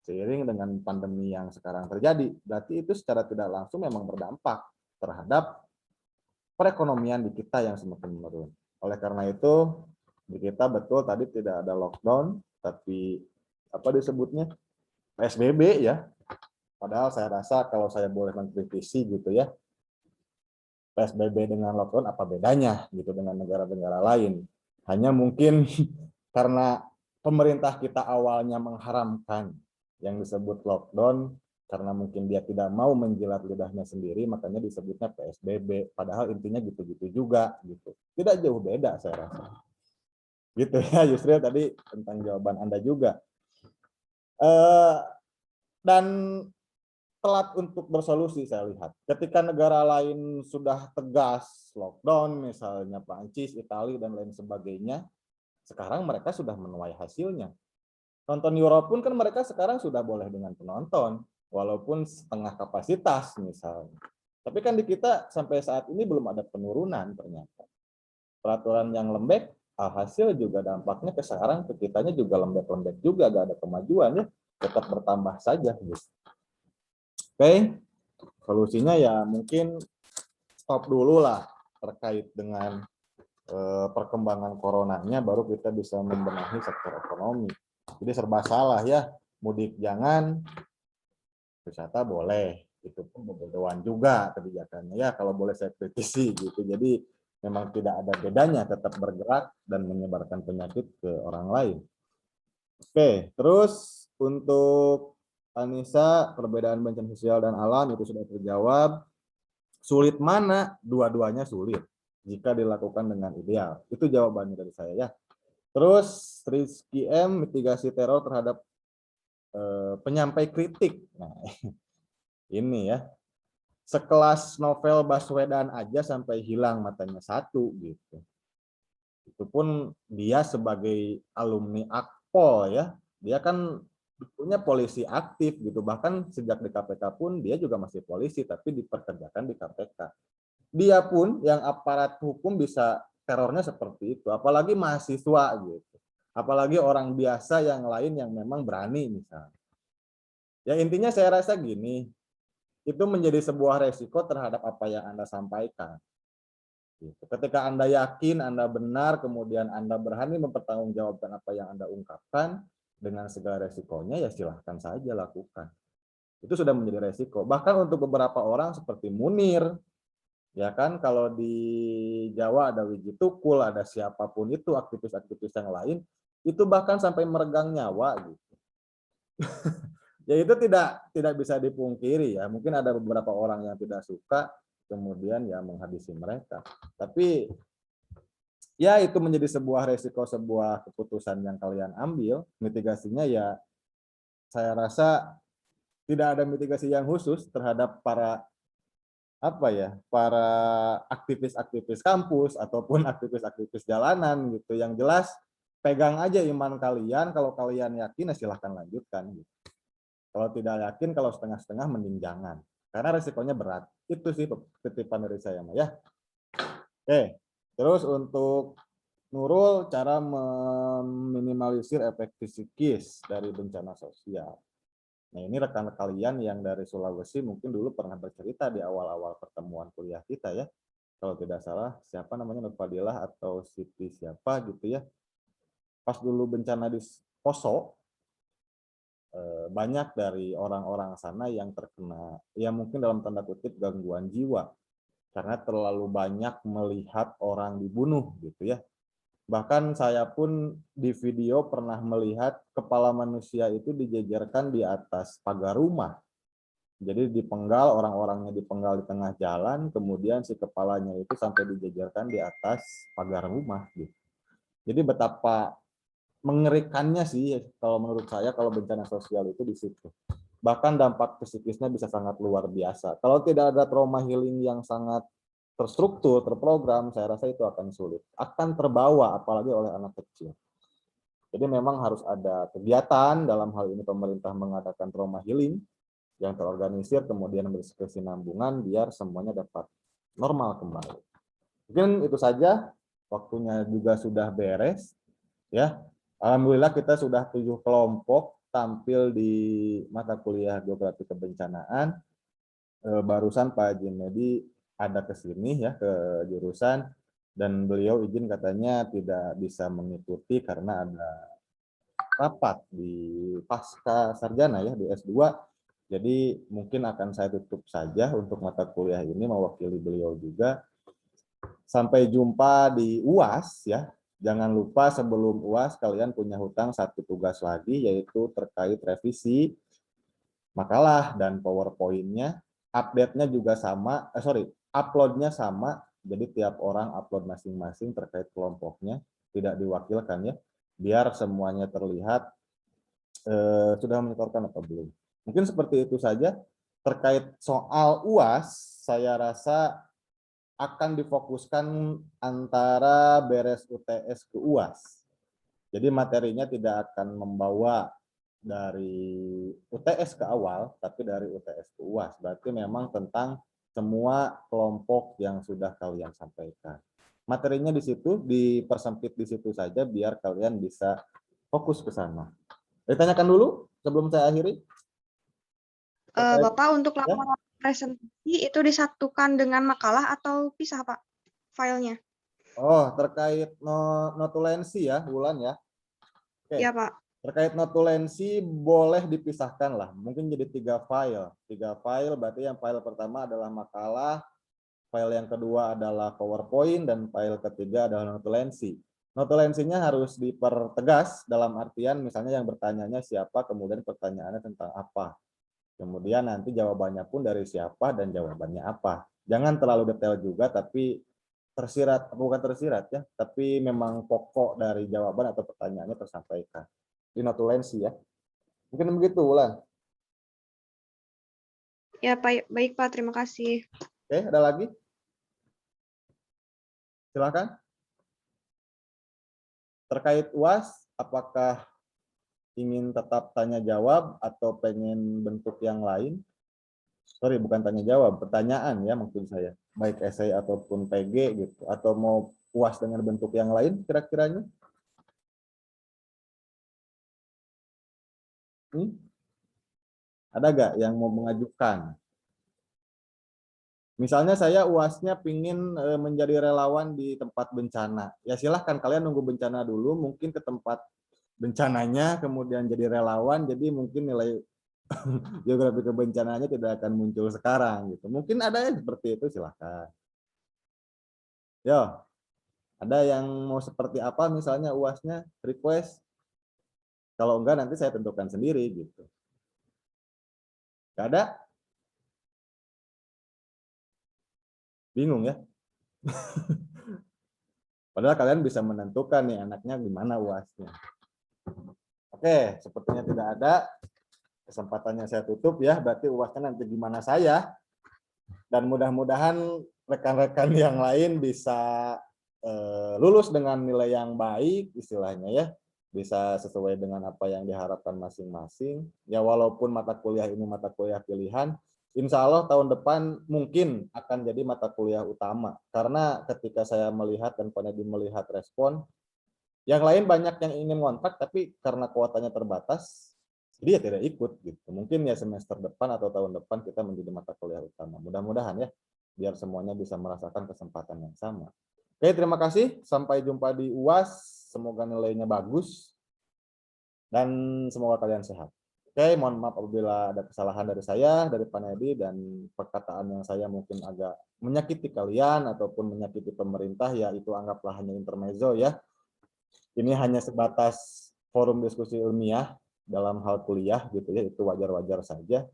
seiring dengan pandemi yang sekarang terjadi. Berarti itu secara tidak langsung memang berdampak terhadap perekonomian di kita yang semakin menurun. Oleh karena itu, di kita betul tadi tidak ada lockdown, tapi apa disebutnya PSBB ya. Padahal saya rasa kalau saya boleh mengkritisi gitu ya, PSBB dengan lockdown apa bedanya gitu dengan negara-negara lain. Hanya mungkin karena pemerintah kita awalnya mengharamkan yang disebut lockdown, karena mungkin dia tidak mau menjilat lidahnya sendiri, makanya disebutnya PSBB. Padahal intinya gitu-gitu juga, gitu. Tidak jauh beda saya rasa. Gitu ya, Yusril tadi tentang jawaban Anda juga. Dan telat untuk bersolusi saya lihat. Ketika negara lain sudah tegas lockdown, misalnya Prancis, Italia, dan lain sebagainya, sekarang mereka sudah menuai hasilnya. Nonton Euro pun kan mereka sekarang sudah boleh dengan penonton, walaupun setengah kapasitas misalnya. Tapi kan di kita sampai saat ini belum ada penurunan ternyata. Peraturan yang lembek, alhasil juga dampaknya ke sekarang ke kitanya juga lembek-lembek juga, gak ada kemajuan ya, tetap bertambah saja. Gitu. Oke, solusinya ya mungkin stop dulu lah terkait dengan perkembangan coronanya, baru kita bisa membenahi sektor ekonomi. Jadi serba salah ya, mudik jangan, wisata boleh, itu pun kebodohan juga kebijakannya ya, kalau boleh saya kritisi gitu. Jadi memang tidak ada bedanya, tetap bergerak dan menyebarkan penyakit ke orang lain. Oke, terus untuk Anissa, perbedaan bencana sosial dan alam itu sudah terjawab. Sulit mana? Dua-duanya sulit jika dilakukan dengan ideal. Itu jawabannya dari saya ya. Terus Rizky M, mitigasi teror terhadap penyampai kritik. Nah, ini ya. Sekelas novel Baswedan aja sampai hilang matanya satu gitu. Itu pun dia sebagai alumni Akpol ya. Dia kan sebetulnya polisi aktif gitu. Bahkan sejak di KPK pun dia juga masih polisi, tapi dipekerjakan di KPK. Dia pun yang aparat hukum bisa terornya seperti itu, apalagi mahasiswa gitu. Apalagi orang biasa yang lain yang memang berani misalnya. Ya intinya saya rasa gini, itu menjadi sebuah resiko terhadap apa yang Anda sampaikan. Ketika Anda yakin, Anda benar, kemudian Anda berani mempertanggungjawabkan apa yang Anda ungkapkan dengan segala resikonya, ya silahkan saja lakukan. Itu sudah menjadi resiko. Bahkan untuk beberapa orang seperti Munir, ya kan, kalau di Jawa ada Wiji Tukul, ada siapapun itu, aktivis-aktivis yang lain, itu bahkan sampai meregang nyawa gitu. Ya itu tidak bisa dipungkiri ya. Mungkin ada beberapa orang yang tidak suka, kemudian ya menghabisi mereka. Tapi ya itu menjadi sebuah resiko, sebuah keputusan yang kalian ambil. Mitigasinya ya saya rasa tidak ada mitigasi yang khusus terhadap para para aktivis-aktivis kampus ataupun aktivis-aktivis jalanan gitu. Yang jelas pegang aja iman kalian, kalau kalian yakin ya silahkan lanjutkan gitu. Kalau tidak yakin, kalau setengah-setengah mending jangan. Karena resikonya berat. Itu sih titipan dari saya, ya. Oke, terus untuk Nurul, cara meminimalisir efek psikis dari bencana sosial. Nah, ini rekan kalian yang dari Sulawesi mungkin dulu pernah bercerita di awal-awal pertemuan kuliah kita ya. Kalau tidak salah, siapa namanya, Nur Fadilah atau Siti siapa gitu ya. Pas dulu bencana di Poso, banyak dari orang-orang sana yang terkena, ya mungkin dalam tanda kutip gangguan jiwa, karena terlalu banyak melihat orang dibunuh gitu ya. Bahkan saya pun di video pernah melihat kepala manusia itu dijejerkan di atas pagar rumah. Jadi dipenggal, orang-orangnya dipenggal di tengah jalan, kemudian si kepalanya itu sampai dijejerkan di atas pagar rumah gitu. Jadi betapa mengerikannya sih kalau menurut saya kalau bencana sosial itu di situ. Bahkan dampak psikisnya bisa sangat luar biasa. Kalau tidak ada trauma healing yang sangat terstruktur, terprogram, saya rasa itu akan sulit. Akan terbawa apalagi oleh anak kecil. Jadi memang harus ada kegiatan, dalam hal ini pemerintah mengadakan trauma healing yang terorganisir, kemudian berkesinambungan biar semuanya dapat normal kembali. Mungkin itu saja, waktunya juga sudah beres ya. Alhamdulillah kita sudah 7 kelompok tampil di mata kuliah Geografi Kebencanaan. Barusan Pak Jinedi ada ke sini ya, ke jurusan, dan beliau izin katanya tidak bisa mengikuti karena ada rapat di pasca sarjana ya, di S2. Jadi mungkin akan saya tutup saja untuk mata kuliah ini, mewakili beliau juga. Sampai jumpa di UAS ya. Jangan lupa sebelum UAS kalian punya hutang satu tugas lagi, yaitu terkait revisi makalah dan PowerPoint-nya. Update-nya juga sama, upload-nya sama, jadi tiap orang upload masing-masing terkait kelompoknya, tidak diwakilkan ya, biar semuanya terlihat. Sudah menyetorkan atau belum. Mungkin seperti itu saja. Terkait soal UAS, saya rasa akan difokuskan antara beres UTS ke UAS. Jadi materinya tidak akan membawa dari UTS ke awal, tapi dari UTS ke UAS. Berarti memang tentang semua kelompok yang sudah kalian sampaikan. Materinya di situ, dipersempit di situ saja biar kalian bisa fokus ke sana. Ditanyakan dulu sebelum saya akhiri. Bapak, untuk laporan presentasi itu disatukan dengan makalah atau pisah, Pak, filenya? Oh, terkait notulensi ya, Wulan ya. Oke. Iya, Pak. Terkait notulensi boleh dipisahkan lah. Mungkin jadi 3 file. 3 file berarti yang file pertama adalah makalah, file yang kedua adalah PowerPoint, dan file ketiga adalah notulensi. Notulensinya harus dipertegas dalam artian misalnya yang bertanyanya siapa, kemudian pertanyaannya tentang apa. Kemudian nanti jawabannya pun dari siapa dan jawabannya apa. Jangan terlalu detail juga, tapi tersirat, bukan tersirat ya, tapi memang pokok dari jawaban atau pertanyaannya tersampaikan di notulensi ya. Mungkin begitu, Wulan. Ya, Pak. Baik, Pak. Terima kasih. Oke, ada lagi? Silakan. Terkait UAS, apakah ingin tetap tanya jawab atau pengen bentuk yang lain? Sorry, bukan tanya jawab, pertanyaan ya maksud saya. Baik esai ataupun PG gitu. Atau mau puas dengan bentuk yang lain kira-kiranya? Ada gak yang mau mengajukan? Misalnya saya UASnya pingin menjadi relawan di tempat bencana. Ya silahkan kalian nunggu bencana dulu, mungkin ke tempat bencananya, kemudian jadi relawan, jadi mungkin nilai geografi kebencananya tidak akan muncul sekarang gitu. Mungkin ada yang seperti itu, silahkan. Yo, ada yang mau seperti apa misalnya UASnya, request? Kalau enggak nanti saya tentukan sendiri gitu. Gak ada? Bingung ya? Padahal kalian bisa menentukan nih anaknya gimana UASnya. Oke, sepertinya tidak ada. Kesempatannya saya tutup ya, berarti UASnya nanti gimana saya. Dan mudah-mudahan rekan-rekan yang lain bisa lulus dengan nilai yang baik istilahnya ya. Bisa sesuai dengan apa yang diharapkan masing-masing. Ya walaupun mata kuliah ini mata kuliah pilihan, insya Allah tahun depan mungkin akan jadi mata kuliah utama. Karena ketika saya melihat dan Pak Nedi melihat respon, yang lain banyak yang ingin ngontrak, tapi karena kuotanya terbatas, jadi ya tidak ikut gitu. Mungkin ya semester depan atau tahun depan kita menjadi mata kuliah utama. Mudah-mudahan ya, biar semuanya bisa merasakan kesempatan yang sama. Oke, terima kasih. Sampai jumpa di UAS. Semoga nilainya bagus. Dan semoga kalian sehat. Oke, mohon maaf apabila ada kesalahan dari saya, dari Pak Nedi, dan perkataan yang saya mungkin agak menyakiti kalian ataupun menyakiti pemerintah, ya itu anggaplah hanya intermezzo ya. Ini hanya sebatas forum diskusi ilmiah dalam hal kuliah gitu ya, itu wajar-wajar saja.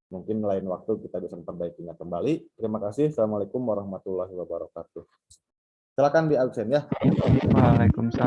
Mungkin lain waktu kita bisa memperbaikinya kembali. Terima kasih. Assalamualaikum warahmatullahi wabarakatuh. Silakan di absen ya. Waalaikumsalam.